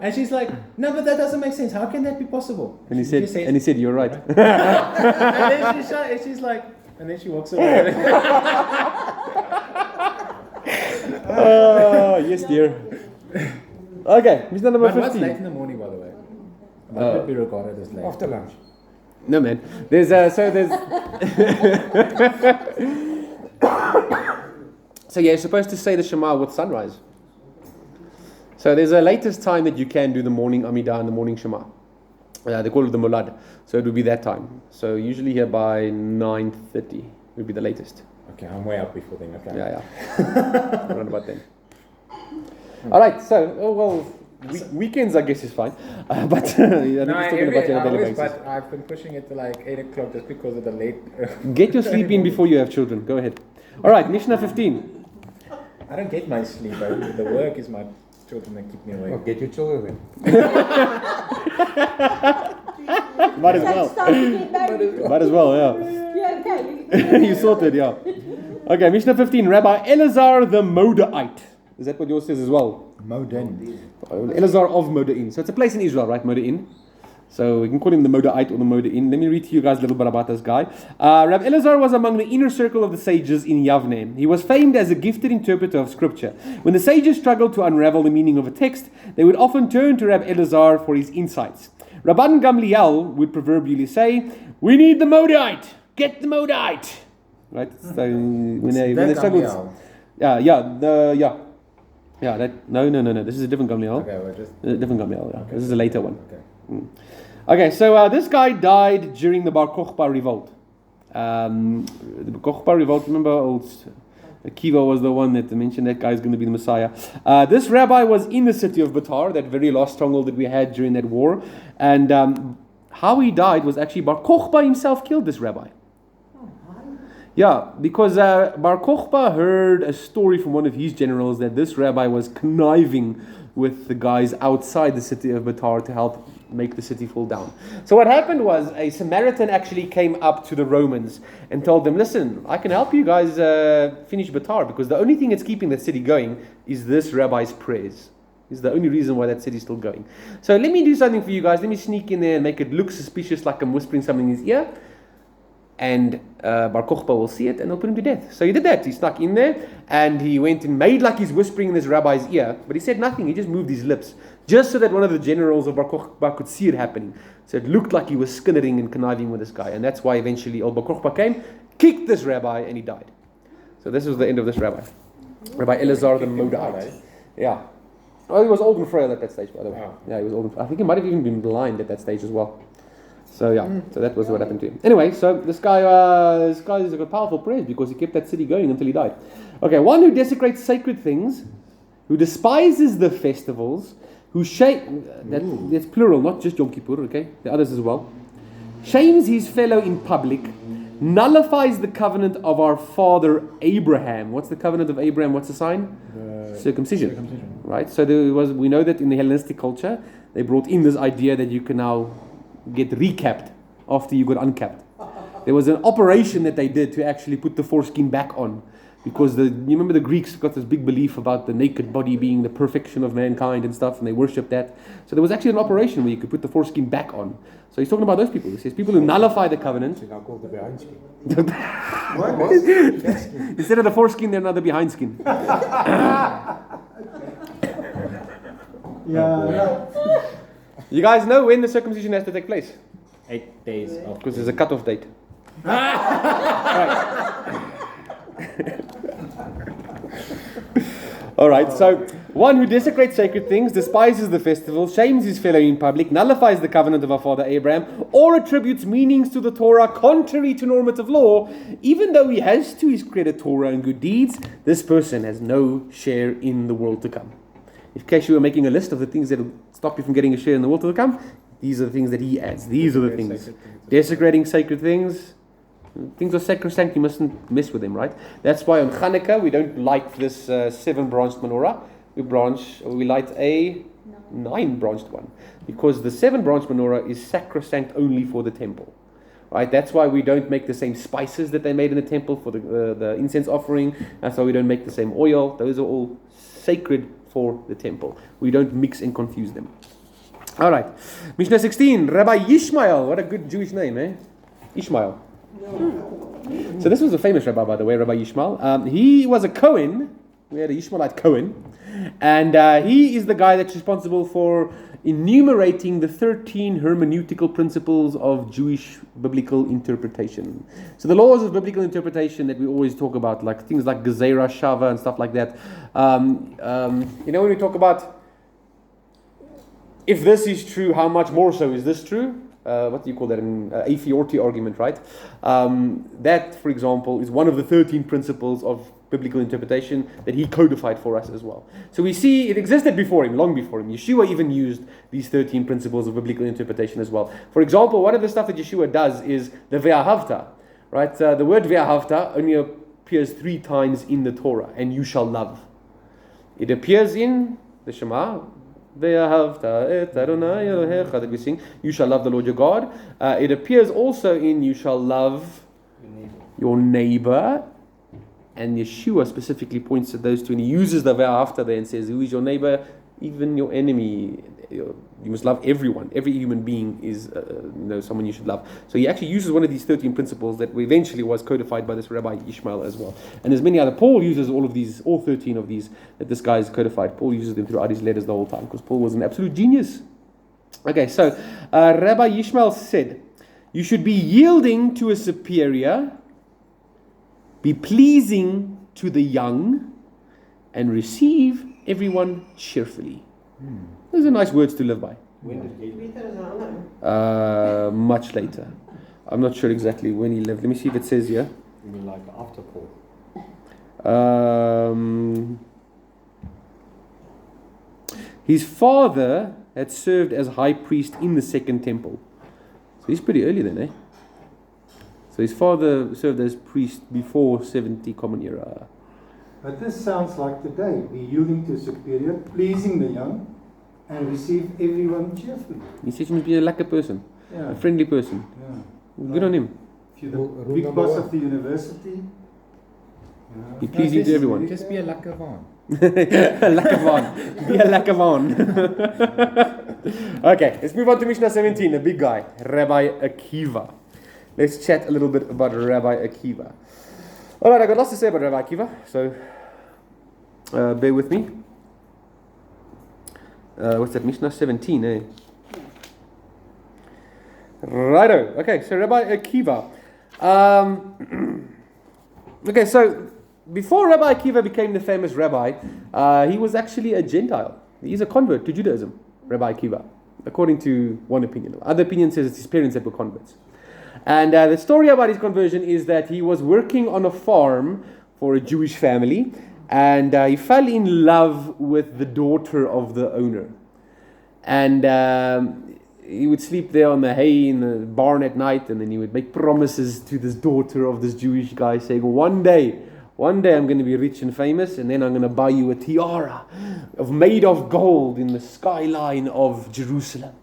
and she's like, "No, but that doesn't make sense. How can that be possible?" And he She said, just says, "You're right." and then she's like, and then she walks away. Oh, yes, dear. Okay, Mishnah number But what's 15. late in the morning, by the way? What would be regarded as late? After lunch. No, man. There's So you're supposed to say the Shema with sunrise. So there's a latest time that you can do the morning Amidah and the morning Shema. They call it the Mulad. So it would be that time. So usually here by 9:30 would be the latest. Okay, I'm way up before then. Okay. Yeah. Around about then. All right. So, weekends I guess is fine. But I think we're talking about it on a daily basis. But I've been pushing it to like 8 o'clock just because of the late. Get your sleep in before you have children. Go ahead. All right, Mishnah 15. I don't get my sleep. The work is my children that keep me awake. Well, get your children. Might as well. Might as well, yeah. Yeah, okay. You sorted, yeah. Okay, Mishnah 15. Rabbi Elazar the Moda'ite. Is that what yours says as well? Modin. Elazar of Moda'in. So it's a place in Israel, right? Moda'in. So we can call him the Moda'ite or the Moda'in. Let me read to you guys a little bit about this guy. Rabbi Elazar was among the inner circle of the sages in Yavne. He was famed as a gifted interpreter of scripture. When the sages struggled to unravel the meaning of a text, they would often turn to Rabbi Elazar for his insights. Rabban Gamliel would proverbially say, "We need the Moda'ite! Get the Moda'ite!" Right? So when they struggled... No. This is a different Gamliel. Okay, we're just... A different Gamliel, yeah. Okay. This is a later one. Okay. Okay, so this guy died during the Bar Kokhba revolt. The Bar Kokhba revolt, remember old Akiva was the one that mentioned that guy's going to be the Messiah. This rabbi was in the city of Batar, that very last stronghold that we had during that war. And how he died was actually Bar Kokhba himself killed this rabbi. Yeah, because Bar Kokhba heard a story from one of his generals that this rabbi was conniving with the guys outside the city of Batar to help make the city fall down. So what happened was a Samaritan actually came up to the Romans and told them, "Listen, I can help you guys finish Batar, because the only thing that's keeping that city going is this rabbi's prayers. Is the only reason why that city is still going. So let me do something for you guys. Let me sneak in there and make it look suspicious, like I'm whispering something in his ear. And Bar Kokhba will see it and they'll put him to death." So he did that. He snuck in there and he went and made like he's whispering in this rabbi's ear, but he said nothing. He just moved his lips, just so that one of the generals of Bar Kokhba could see it happening. So it looked like he was skinnering and conniving with this guy. And that's why eventually Bar Kokhba came, kicked this rabbi, and he died. So this was the end of this rabbi. Rabbi Elazar the Moda'ite. Yeah. Well, he was old and frail at that stage, by the way. Yeah, he was old and frail. I think he might have even been blind at that stage as well. So yeah, so that was what happened to him. Anyway, so this guy is a powerful prayer because he kept that city going until he died. Okay, one who desecrates sacred things, who despises the festivals, who that's plural, not just Yom Kippur, okay? The others as well. Shames his fellow in public, nullifies the covenant of our father Abraham. What's the covenant of Abraham? What's the sign? Circumcision. Right? So we know that in the Hellenistic culture, they brought in this idea that you can now get recapped after you got uncapped. There was an operation that they did to actually put the foreskin back on, because you remember the Greeks got this big belief about the naked body being the perfection of mankind and stuff, and they worshipped that. So there was actually an operation where you could put the foreskin back on. So he's talking about those people. He says people who nullify the covenant. Instead of the foreskin, they're now the behind skin. You guys know when the circumcision has to take place? 8 days after. Because there's a cutoff date. Alright, so one who desecrates sacred things, despises the festival, shames his fellow in public, nullifies the covenant of our father Abraham, or attributes meanings to the Torah contrary to normative law, even though he has to his credit Torah and good deeds, this person has no share in the world to come. In case you were making a list of the things that will stop you from getting a share in the world to come, these are the things that he adds. These are the things. Desecrating sacred things. Things are sacrosanct, you mustn't mess with them, right? That's why on Hanukkah we don't light this 7-branched menorah. We light a 9-branched one. Because the 7-branched menorah is sacrosanct only for the temple. Right? That's why we don't make the same spices that they made in the temple for the incense offering. That's why we don't make the same oil. Those are all sacred for the temple. We don't mix and confuse them. Alright. Mishnah 16. Rabbi Yishmael. What a good Jewish name, eh? Ishmael. So this was a famous rabbi, by the way, Rabbi Yishmael. He was a Cohen. We had a Yishmaelite Cohen. And he is the guy that's responsible for enumerating the 13 hermeneutical principles of Jewish biblical interpretation. So the laws of biblical interpretation that we always talk about, like things like Gezerah, Shava, and stuff like that. When we talk about if this is true, how much more so is this true? What do you call that? An a fortiori argument, right? That, for example, is one of the 13 principles of biblical interpretation that he codified for us as well. So we see it existed before him, long before him. Yeshua even used these 13 principles of biblical interpretation as well. For example, one of the stuff that Yeshua does is the ve'ahavta, right? The word ve'ahavta only appears 3 times in the Torah, and you shall love. It appears in the Shema, ve'ahavta et Adonai Elohecha, that we sing, you shall love the Lord your God. It appears also in you shall love your neighbor. And Yeshua specifically points at those two, and he uses the ve'ahavta there and says, who is your neighbor? even your enemy. You must love everyone. Every human being is someone you should love. So he actually uses one of these 13 principles that eventually was codified by this Rabbi Ishmael as well. And there's many other. Paul uses all 13 of these that this guy is codified. Paul uses them throughout his letters the whole time because Paul was an absolute genius. Okay, so Rabbi Ishmael said, you should be yielding to a superior, be pleasing to the young, and receive everyone cheerfully. Those are nice words to live by. When did he? Much later. I'm not sure exactly when he lived. Let me see if it says here. You mean like after Paul? His father had served as high priest in the second temple. So he's pretty early then, eh? So his father served as priest before 70 Common Era. But this sounds like today. Be yielding to superior, pleasing the young, and receive everyone cheerfully. He says you must be a lekker person, a friendly person. Yeah. Good on him. If you're the big boss of the university, Be pleasing to everyone. Just be a lakkavan. Lakkavan. Be a lakkavan. Okay, let's move on to Mishnah 17, the big guy, Rabbi Akiva. Let's chat a little bit about Rabbi Akiva. Alright, I've got lots to say about Rabbi Akiva, so bear with me. What's that? Mishnah 17, eh? Righto. Okay, so Rabbi Akiva. Okay, so before Rabbi Akiva became the famous rabbi, he was actually a Gentile. He's a convert to Judaism, Rabbi Akiva, according to one opinion. Other opinion says it's his parents that were converts. And the story about his conversion is that he was working on a farm for a Jewish family, and he fell in love with the daughter of the owner. And he would sleep there on the hay in the barn at night, and then he would make promises to this daughter of this Jewish guy, saying, one day I'm going to be rich and famous, and then I'm going to buy you a tiara made of gold in the skyline of Jerusalem.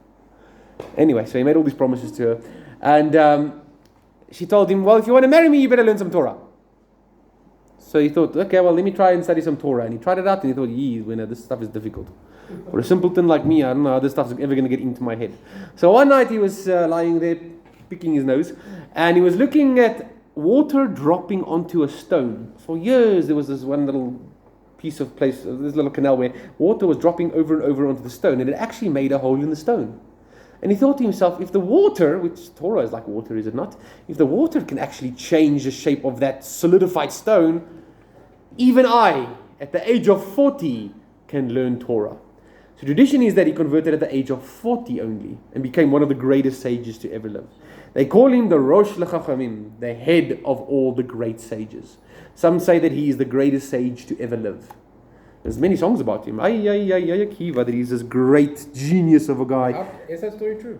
Anyway, so he made all these promises to her. And she told him, well, if you want to marry me, you better learn some Torah. So he thought, okay, well, let me try and study some Torah. And he tried it out, and he thought, this stuff is difficult. For a simpleton like me, I don't know how this stuff is ever going to get into my head. So one night he was lying there, picking his nose, and he was looking at water dropping onto a stone. For years, there was this one little piece of place, this little canal where water was dropping over and over onto the stone, and it actually made a hole in the stone. And he thought to himself, if the water, which Torah is like water, is it not? If the water can actually change the shape of that solidified stone, even I, at the age of 40, can learn Torah. So tradition is that he converted at the age of 40 only and became one of the greatest sages to ever live. They call him the Rosh L'Chachamim, the head of all the great sages. Some say that he is the greatest sage to ever live. There's many songs about him. Akiva, that he's this great genius of a guy. Is that story true?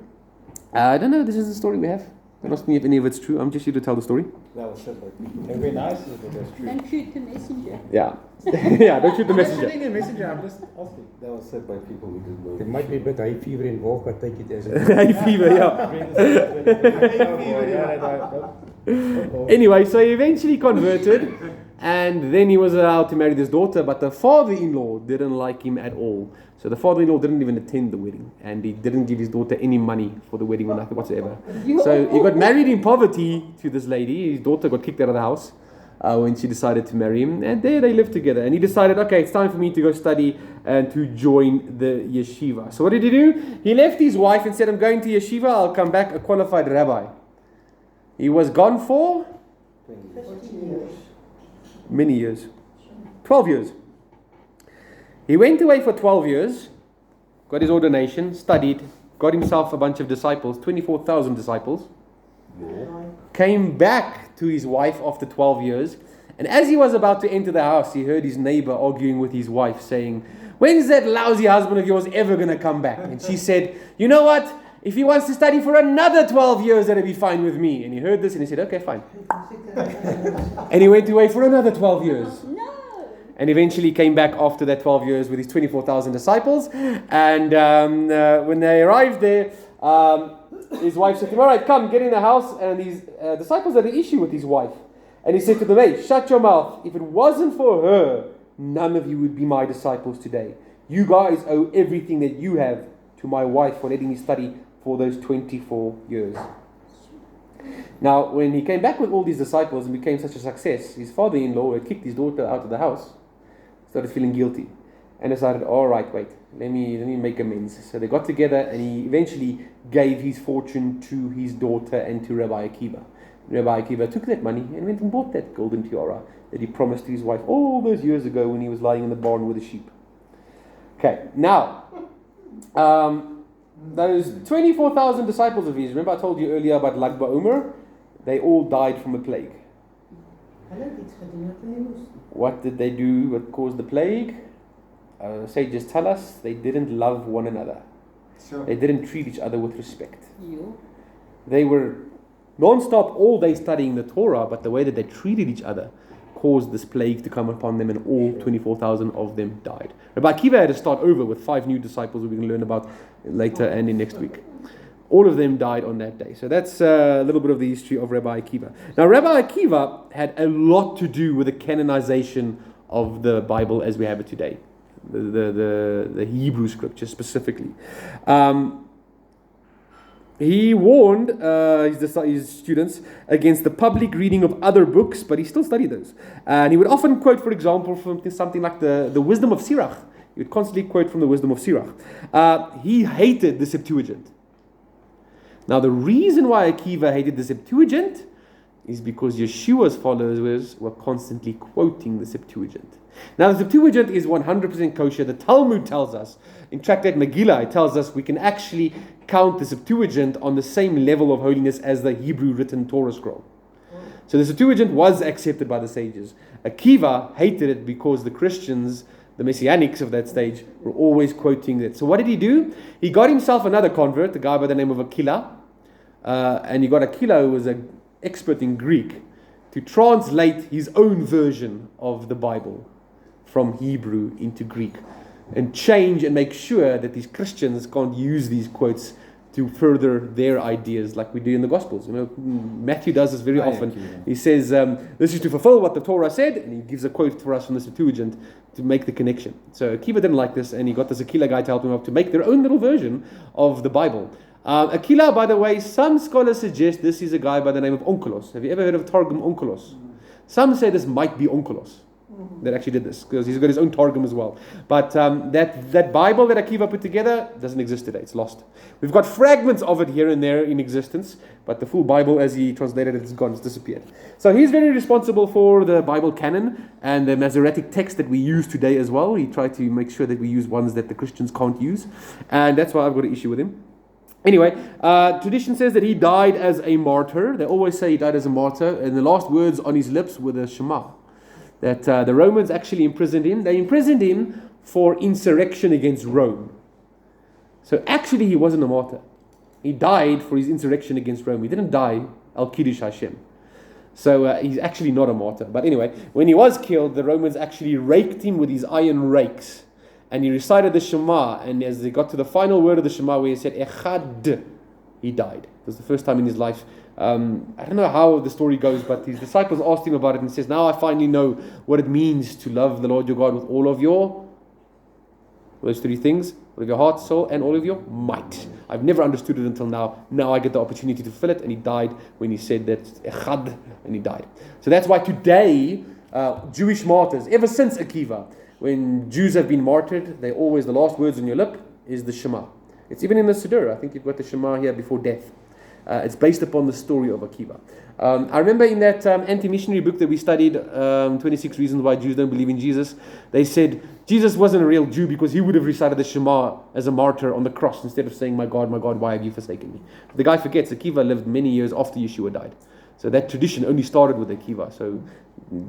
I don't know. This is the story we have. Don't ask me if any of it's true. I'm just here to tell the story. that was said by people. It'd be nice if it was true. Don't shoot the messenger. Yeah. Yeah, don't shoot the I'm not messenger. shooting the messenger, I'm just asking. That was said by people who didn't know. There might be a bit hay fever involved, but take it as a... Hay fever, yeah. Anyway, so he eventually converted, and then he was allowed to marry this daughter, but the father-in-law didn't like him at all. So the father-in-law didn't even attend the wedding, and he didn't give his daughter any money for the wedding or nothing whatsoever. So he got married in poverty to this lady. His daughter got kicked out of the house when she decided to marry him, and there they lived together. And he decided, okay, it's time for me to go study and to join the yeshiva. So what did he do? He left his wife and said, I'm going to yeshiva, I'll come back a qualified rabbi. He was gone for 15 years. many years. 12 years. He went away for 12 years, got his ordination, studied, got himself a bunch of disciples, 24,000 disciples, came back to his wife after 12 years, and as he was about to enter the house, he heard his neighbor arguing with his wife, saying, when's that lousy husband of yours ever going to come back? And she said, you know what? If he wants to study for another 12 years, that'll be fine with me. And he heard this and he said, okay, fine. And he went away for another 12 years. No. And eventually came back after that 12 years with his 24,000 disciples. And when they arrived there, his wife said to him, all right, come, get in the house. And his disciples had an issue with his wife. And he said to them, hey, shut your mouth. If it wasn't for her, none of you would be my disciples today. You guys owe everything that you have to my wife for letting me study for those 24 years. Now, when he came back with all these disciples and became such a success, his father-in-law had kicked his daughter out of the house, started feeling guilty, and decided, all right, wait, let me make amends. So they got together, and he eventually gave his fortune to his daughter and to Rabbi Akiva. Rabbi Akiva took that money and went and bought that golden tiara that he promised to his wife all those years ago when he was lying in the barn with the sheep. Okay, now, those 24,000 disciples of his, remember I told you earlier about Lag BaOmer? They all died from a plague. What did they do? What caused the plague? Sages tell us they didn't love one another. They didn't treat each other with respect. They were non-stop all day studying the Torah, but the way that they treated each other caused this plague to come upon them, and all 24,000 of them died. Rabbi Akiva had to start over with 5 new disciples we're going to learn about later and in next week. All of them died on that day. So that's a little bit of the history of Rabbi Akiva. Now, Rabbi Akiva had a lot to do with the canonization of the Bible as we have it today, the Hebrew scripture specifically. He warned his students against the public reading of other books, but he still studied those. And he would often quote, for example, from something like the Wisdom of Sirach. He would constantly quote from the Wisdom of Sirach. He hated the Septuagint. Now, the reason why Akiva hated the Septuagint is because Yeshua's followers were constantly quoting the Septuagint. Now, the Septuagint is 100% kosher. The Talmud tells us, in Tractate Megillah, it tells us we can actually count the Septuagint on the same level of holiness as the Hebrew written Torah scroll. So the Septuagint was accepted by the sages. Akiva hated it because the Christians, the Messianics of that stage, were always quoting it. So what did he do? He got himself another convert, a guy by the name of Aquila. And he got Aquila, who was an expert in Greek, to translate his own version of the Bible from Hebrew into Greek, and change and make sure that these Christians can't use these quotes to further their ideas like we do in the Gospels. You know, Matthew does this very often. He says, this is to fulfill what the Torah said, and he gives a quote for us from the Septuagint to make the connection. So Akiva didn't like this, and he got this Aquila guy to help him out to make their own little version of the Bible. Aquila, by the way, some scholars suggest this is a guy by the name of Onkelos. Have you ever heard of Targum Onkelos? Some say this might be Onkelos that actually did this, because he's got his own Targum as well. But that Bible that Akiva put together doesn't exist today. It's lost. We've got fragments of it here and there in existence, but the full Bible as he translated it is gone. It's disappeared. So he's very responsible for the Bible canon and the Masoretic text that we use today as well. He tried to make sure that we use ones that the Christians can't use, and that's why I've got an issue with him. Anyway, tradition says that he died as a martyr. They always say he died as a martyr, and the last words on his lips were the Shema. That the Romans actually imprisoned him. They imprisoned him for insurrection against Rome. So actually he wasn't a martyr. He died for his insurrection against Rome. He didn't die al-Kiddush Hashem. So he's actually not a martyr. But anyway, when he was killed, the Romans actually raked him with these iron rakes. And he recited the Shema, and as they got to the final word of the Shema where he said Echad, he died. It was the first time in his life. I don't know how the story goes, but his disciples asked him about it, and he says, now I finally know what it means to love the Lord your God with all of your, those 3 things, all of your heart, soul, and all of your might. I've never understood it until now. Now I get the opportunity to fulfill it, and he died when he said that Echad, and he died. So that's why today, Jewish martyrs, ever since Akiva, when Jews have been martyred, the last words on your lip is the Shema. It's even in the Siddur. I think you've got the Shema here before death. It's based upon the story of Akiva. I remember in that anti-missionary book that we studied, 26 Reasons Why Jews Don't Believe in Jesus, they said Jesus wasn't a real Jew because he would have recited the Shema as a martyr on the cross instead of saying, my God, why have you forsaken me? The guy forgets Akiva lived many years after Yeshua died. So that tradition only started with Akiva. So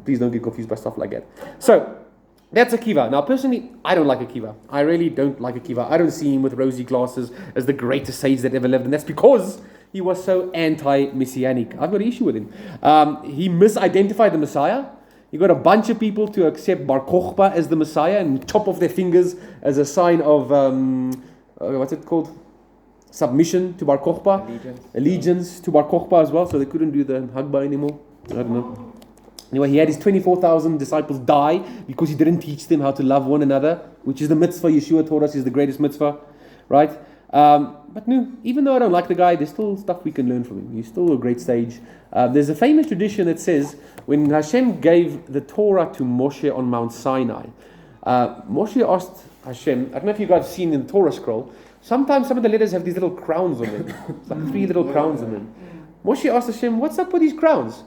please don't get confused by stuff like that. So that's Akiva. Now, personally, I don't like Akiva. I really don't like Akiva. I don't see him with rosy glasses as the greatest sage that ever lived, and that's because he was so anti-messianic. I've got an issue with him. He misidentified the Messiah. He got a bunch of people to accept Bar Kokhba as the Messiah and chop off their fingers as a sign of, what's it called? Submission to Bar Kokhba. Allegiance to Bar Kokhba as well, so they couldn't do the Hagba anymore. I don't know. Anyway, he had his 24,000 disciples die because he didn't teach them how to love one another, which is the mitzvah Yeshua taught us is the greatest mitzvah, right? But no, even though I don't like the guy, there's still stuff we can learn from him. He's still a great sage. There's a famous tradition that says when Hashem gave the Torah to Moshe on Mount Sinai, Moshe asked Hashem, I don't know if you guys have seen in the Torah scroll, sometimes some of the letters have these little crowns on them. It's like 3 little crowns on them. Moshe asked Hashem, what's up with these crowns?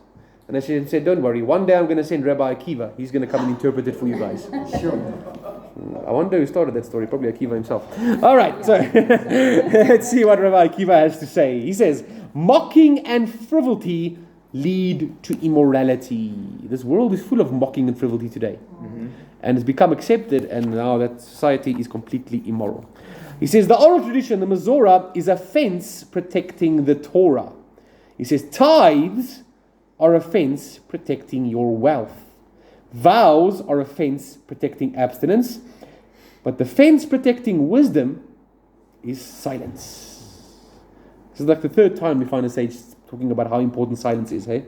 And Hashem said, don't worry, one day I'm going to send Rabbi Akiva. He's going to come and interpret it for you guys. I wonder who started that story, probably Akiva himself. All right, so let's see what Rabbi Akiva has to say. He says, mocking and frivolity lead to immorality. This world is full of mocking and frivolity today. And it's become accepted, and now that society is completely immoral. He says, the oral tradition, the Mizorah, is a fence protecting the Torah. He says, tithes are a fence protecting your wealth. Vows are a fence protecting abstinence. But the fence protecting wisdom is silence. This is like the 3rd time we find a sage talking about how important silence is, hey?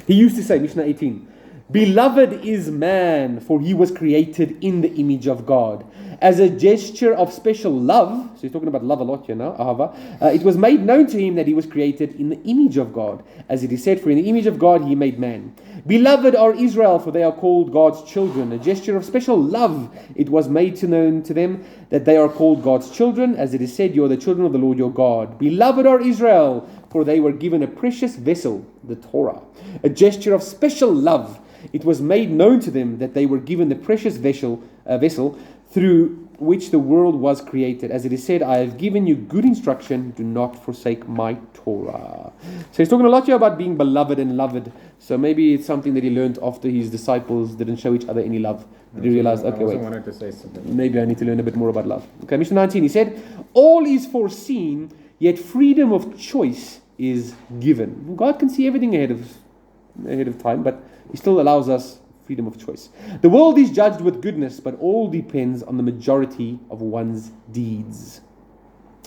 He used to say, Mishnah 18, beloved is man, for he was created in the image of God. As a gesture of special love, so he's talking about love a lot here now, ahava, it was made known to him that he was created in the image of God. As it is said, for in the image of God he made man. Beloved are Israel, for they are called God's children. A gesture of special love, it was made known to them that they are called God's children. As it is said, you are the children of the Lord your God. Beloved are Israel, for they were given a precious vessel, the Torah. A gesture of special love, it was made known to them that they were given the precious vessel through which the world was created. As it is said, I have given you good instruction, do not forsake my Torah. So he's talking a lot here about being beloved and loved. So maybe it's something that he learned after his disciples didn't show each other any love. He realized, okay, wait, wanted to say something. maybe I need to learn a bit more about love. Okay, Mishnah 19, he said, all is foreseen, yet freedom of choice is given. God can see everything ahead of time, but he still allows us freedom of choice. The world is judged with goodness, but all depends on the majority of one's deeds.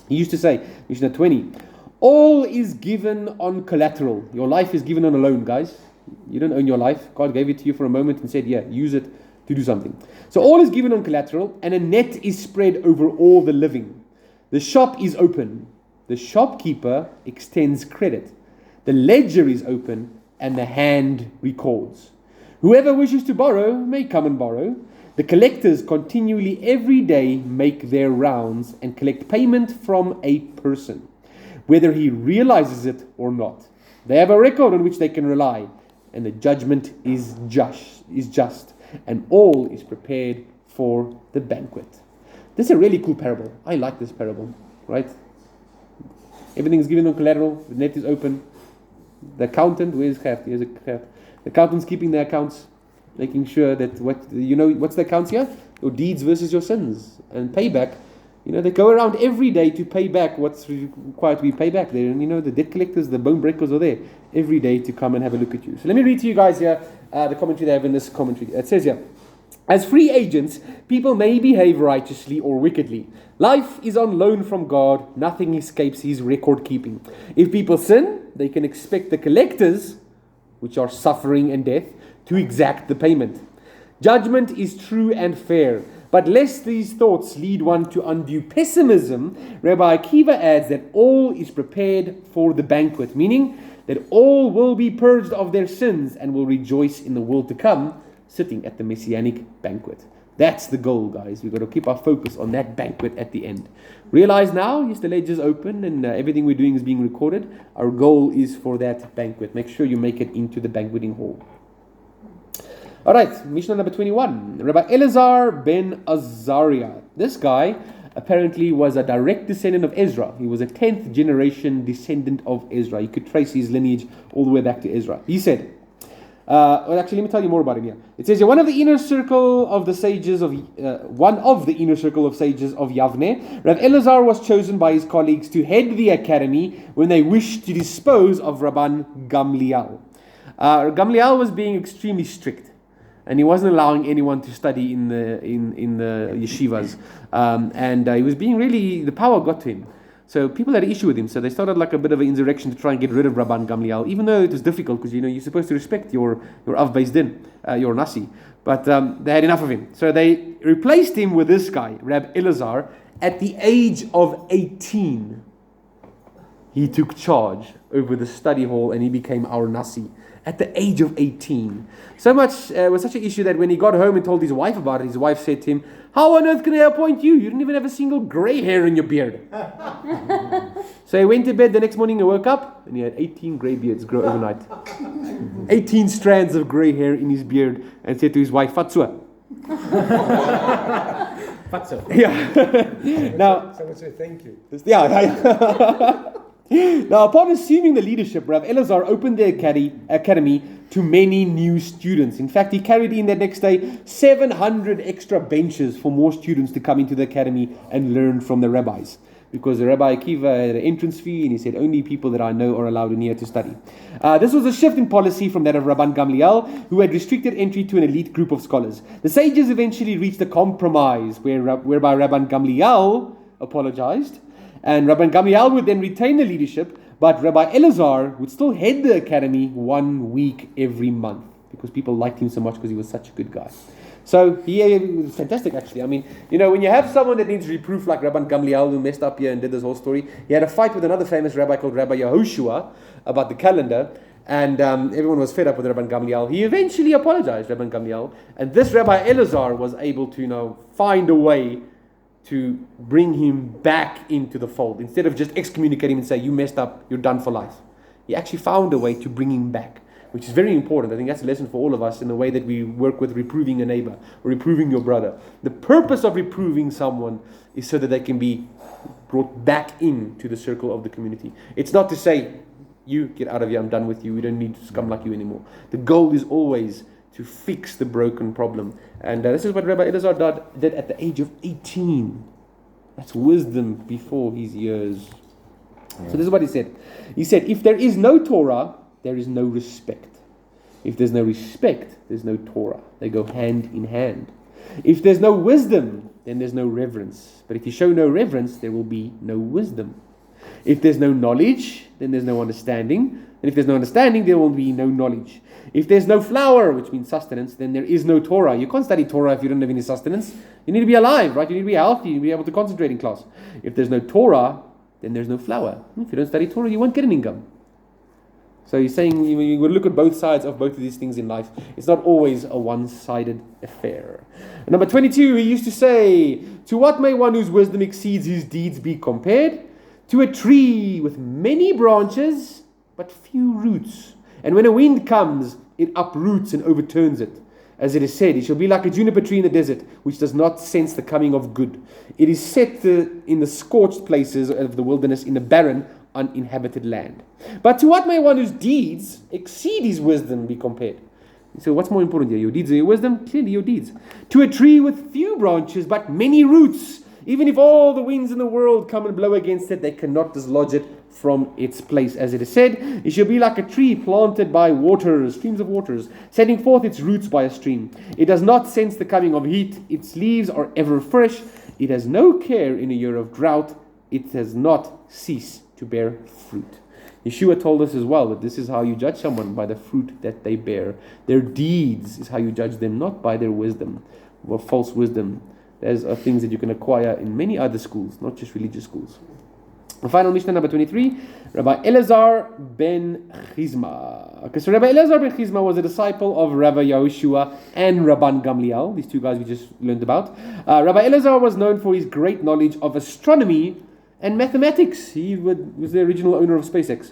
He used to say, Mishnah 20, all is given on collateral. Your life is given on a loan, guys. You don't own your life. God gave it to you for a moment and said, yeah, use it to do something. So all is given on collateral, and a net is spread over all the living. The shop is open. The shopkeeper extends credit. The ledger is open, and the hand records. Whoever wishes to borrow may come and borrow. The collectors continually every day make their rounds and collect payment from a person, whether he realizes it or not. They have a record on which they can rely, and the judgment is just, and all is prepared for the banquet. This is a really cool parable. I like this parable, right? Everything is given on collateral, the net is open. The accountant, where's Gert? Here's a Gert. The accountant's keeping the accounts, making sure that what's the accounts here? Your deeds versus your sins. And payback, they go around every day to pay back what's required to be paid back there. And the debt collectors, the bone breakers are there every day to come and have a look at you. So let me read to you guys here the commentary they have in this commentary. It says here, as free agents, people may behave righteously or wickedly. Life is on loan from God. Nothing escapes his record keeping. If people sin, they can expect the collectors, which are suffering and death, to exact the payment. Judgment is true and fair, but lest these thoughts lead one to undue pessimism, Rabbi Akiva adds that all is prepared for the banquet, meaning that all will be purged of their sins and will rejoice in the world to come, sitting at the Messianic banquet. That's the goal, guys. We've got to keep our focus on that banquet at the end. Realize now, yes, the ledger's open and everything we're doing is being recorded. Our goal is for that banquet. Make sure you make it into the banqueting hall. All right, Mishnah number 21. Rabbi Elazar ben Azariah. This guy apparently was a direct descendant of Ezra. He was a 10th generation descendant of Ezra. You could trace his lineage all the way back to Ezra. He said, actually, let me tell you more about him here. It says here, one of the inner circle of sages of Yavne, Rav Elazar was chosen by his colleagues to head the academy when they wished to dispose of Rabban Gamliel. Gamliel was being extremely strict, and he wasn't allowing anyone to study in the yeshivas, and he was being really, the power got to him. So people had an issue with him. So they started like a bit of an insurrection to try and get rid of Rabban Gamliel, even though it was difficult because you're supposed to respect your Av Beis Din, your Nasi. But they had enough of him. So they replaced him with this guy, Rab Elazar, at the age of 18. He took charge over the study hall and he became our Nasi at the age of 18. So much was such an issue that when he got home and told his wife about it, his wife said to him, "How on earth can I appoint you? You didn't even have a single grey hair in your beard." So he went to bed the next morning and woke up and he had 18 grey beards grow overnight. 18 strands of grey hair in his beard, and said to his wife, "Fatsua." Yeah. Now, Someone say thank you. yeah. Now, upon assuming the leadership, Rav Elazar opened the academy to many new students. In fact, he carried in that next day 700 extra benches for more students to come into the academy and learn from the rabbis. Because the Rabbi Akiva had an entrance fee, and he said only people that I know are allowed in here to study. This was a shift in policy from that of Rabban Gamliel, who had restricted entry to an elite group of scholars. The sages eventually reached a compromise whereby Rabban Gamliel apologized, and Rabban Gamliel would then retain the leadership, but Rabbi Elazar would still head the academy 1 week every month because people liked him so much because he was such a good guy. So he was fantastic, actually. I mean, when you have someone that needs reproof like Rabban Gamliel, who messed up here and did this whole story, he had a fight with another famous rabbi called Rabbi Yehoshua about the calendar, and everyone was fed up with Rabban Gamliel. He eventually apologized, Rabban Gamliel, and this Rabbi Elazar was able to find a way to bring him back into the fold. Instead of just excommunicating him and say, "You messed up, you're done for life," he actually found a way to bring him back, which is very important. I think that's a lesson for all of us in the way that we work with reproving a neighbor or reproving your brother. The purpose of reproving someone is so that they can be brought back into the circle of the community. It's not to say, "You get out of here, I'm done with you, we don't need scum like you anymore." The goal is always to fix the broken problem. And this is what Rabbi Elazar did at the age of 18. That's wisdom before his years. Yeah. So this is what he said. He said, if there is no Torah, there is no respect. If there's no respect, there's no Torah. They go hand in hand. If there's no wisdom, then there's no reverence. But if you show no reverence, there will be no wisdom. If there's no knowledge, then there's no understanding. And if there's no understanding, there will be no knowledge. If there's no flour, which means sustenance, then there is no Torah. You can't study Torah if you don't have any sustenance. You need to be alive, right? You need to be healthy. You need to be able to concentrate in class. If there's no Torah, then there's no flour. If you don't study Torah, you won't get an income. So he's saying you got to look at both sides of both of these things in life. It's not always a one-sided affair. And number 22, he used to say, "To what may one whose wisdom exceeds his deeds be compared? To a tree with many branches, but few roots. And when a wind comes, it uproots and overturns it. As it is said, it shall be like a juniper tree in the desert, which does not sense the coming of good. It is set in the scorched places of the wilderness, in the barren, uninhabited land. But to what may one whose deeds exceed his wisdom be compared?" So what's more important here, your deeds or your wisdom? Clearly your deeds. "To a tree with few branches, but many roots. Even if all the winds in the world come and blow against it, they cannot dislodge it from its place. As it is said, it shall be like a tree planted by waters, streams of waters, sending forth its roots by a stream. It does not sense the coming of heat. Its leaves are ever fresh. It has no care in a year of drought. It does not cease to bear fruit." Yeshua told us as well that this is how you judge someone, by the fruit that they bear. Their deeds is how you judge them, not by their wisdom or false wisdom. Those are things that you can acquire in many other schools, not just religious schools. The final Mishnah, number 23, Rabbi Elazar ben Chizma. Okay, so Rabbi Elazar ben Chizma was a disciple of Rabbi Yehoshua and Rabban Gamliel, these two guys we just learned about. Rabbi Elazar was known for his great knowledge of astronomy and mathematics. He was the original owner of SpaceX.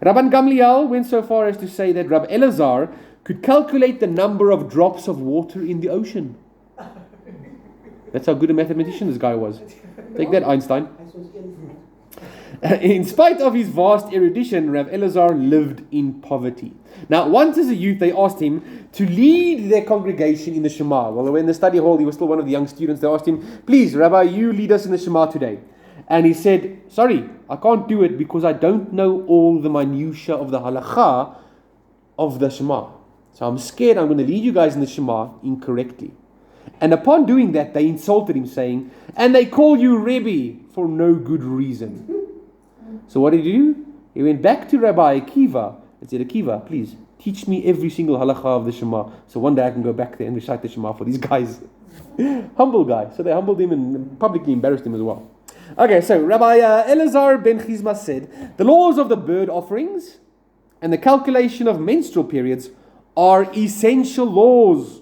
Rabban Gamliel went so far as to say that Rabbi Elazar could calculate the number of drops of water in the ocean. That's how good a mathematician this guy was. Take that, Einstein. In spite of his vast erudition, Rav Elazar lived in poverty. Now, once as a youth, they asked him to lead their congregation in the Shema. Well, in the study hall, he was still one of the young students. They asked him, "Please, Rabbi, you lead us in the Shema today." And he said, "Sorry, I can't do it because I don't know all the minutiae of the halakha of the Shema. So I'm scared I'm going to lead you guys in the Shema incorrectly." And upon doing that, they insulted him, saying, "And they call you Rebbe, for no good reason. So what did he do? He went back to Rabbi Akiva and said, Akiva, please, teach me every single halakha of the Shema. So one day I can go back there and recite the Shema for these guys. Humble guy. So they humbled him and publicly embarrassed him as well. Okay, so Rabbi Elazar ben Chizma said, the laws of the bird offerings and the calculation of menstrual periods are essential laws.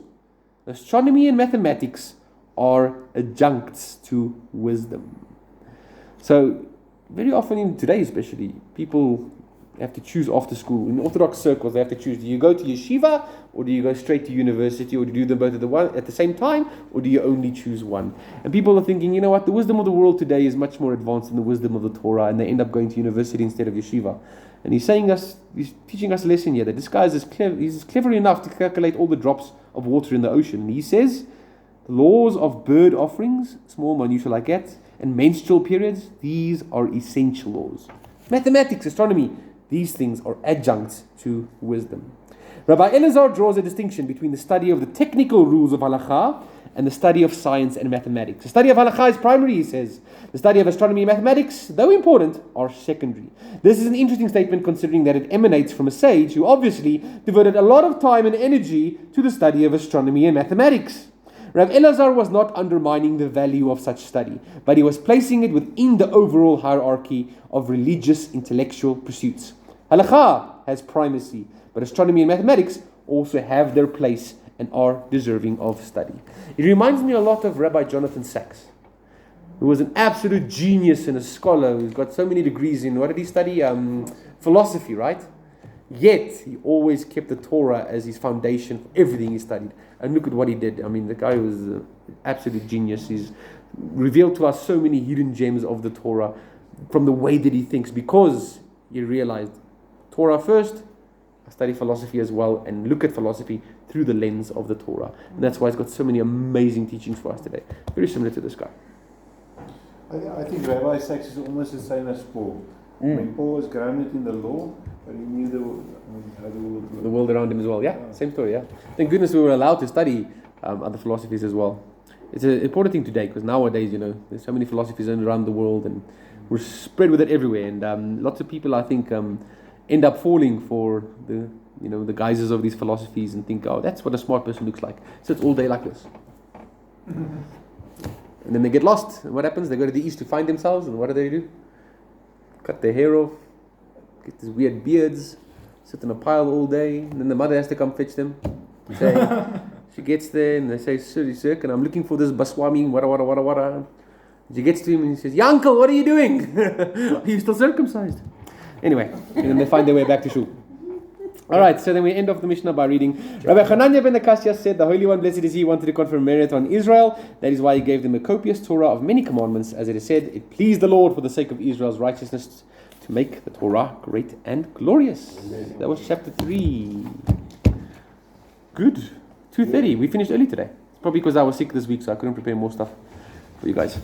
Astronomy and mathematics are adjuncts to wisdom. So, very often in today especially, people have to choose after school. In Orthodox circles, they have to choose. Do you go to yeshiva, or do you go straight to university, or do you do them both at the same time, or do you only choose one? And people are thinking, you know what, the wisdom of the world today is much more advanced than the wisdom of the Torah, and they end up going to university instead of yeshiva. And he's teaching us a lesson here, that this guy is he's clever enough to calculate all the drops of water in the ocean. And he says, the laws of bird offerings, small, minutiae like that, and menstrual periods, these are essential laws. Mathematics, astronomy, these things are adjuncts to wisdom. Rabbi Elazar draws a distinction between the study of the technical rules of halakha and the study of science and mathematics. The study of halakha is primary, he says. The study of astronomy and mathematics, though important, are secondary. This is an interesting statement considering that it emanates from a sage who obviously devoted a lot of time and energy to the study of astronomy and mathematics. Rav Elazar was not undermining the value of such study, but he was placing it within the overall hierarchy of religious intellectual pursuits. Halakha has primacy, but astronomy and mathematics also have their place and are deserving of study. It reminds me a lot of Rabbi Jonathan Sachs, who was an absolute genius and a scholar who's got so many degrees in, what did he study? Philosophy, right? Yet, he always kept the Torah as his foundation for everything he studied. And look at what he did. I mean, the guy was an absolute genius. He's revealed to us so many hidden gems of the Torah from the way that he thinks, because he realized Torah first, I study philosophy as well, and look at philosophy through the lens of the Torah. And that's why he's got so many amazing teachings for us today. Very similar to this guy. I think Rabbi Sachs is almost the same as Paul. I mean, Paul was grounded in the law, but he knew how the world around him as well. Yeah, same story. Yeah, thank goodness we were allowed to study other philosophies as well. It's an important thing today, because nowadays, there's so many philosophies around the world, and we're spread with it everywhere. And lots of people, I think, end up falling for the guises of these philosophies and think, oh, that's what a smart person looks like. So it's all day like this. And then they get lost. And what happens? They go to the east to find themselves, and what do? Cut their hair off, get these weird beards, sit in a pile all day, and then the mother has to come fetch them. She gets there, and they say, sir, and I'm looking for this baswami, wada. She gets to him, and he says, "Ya uncle, what are you doing? Are you still circumcised?" Anyway, and then they find their way back to shul. Alright, so then we end off the Mishnah by reading, Rabbi Hanania ben Akashya said, the Holy One, blessed is He, wanted to confer merit on Israel. That is why He gave them a copious Torah of many commandments. As it is said, it pleased the Lord for the sake of Israel's righteousness to make the Torah great and glorious. That was chapter 3. Good. 2:30. We finished early today. It's probably because I was sick this week, so I couldn't prepare more stuff for you guys.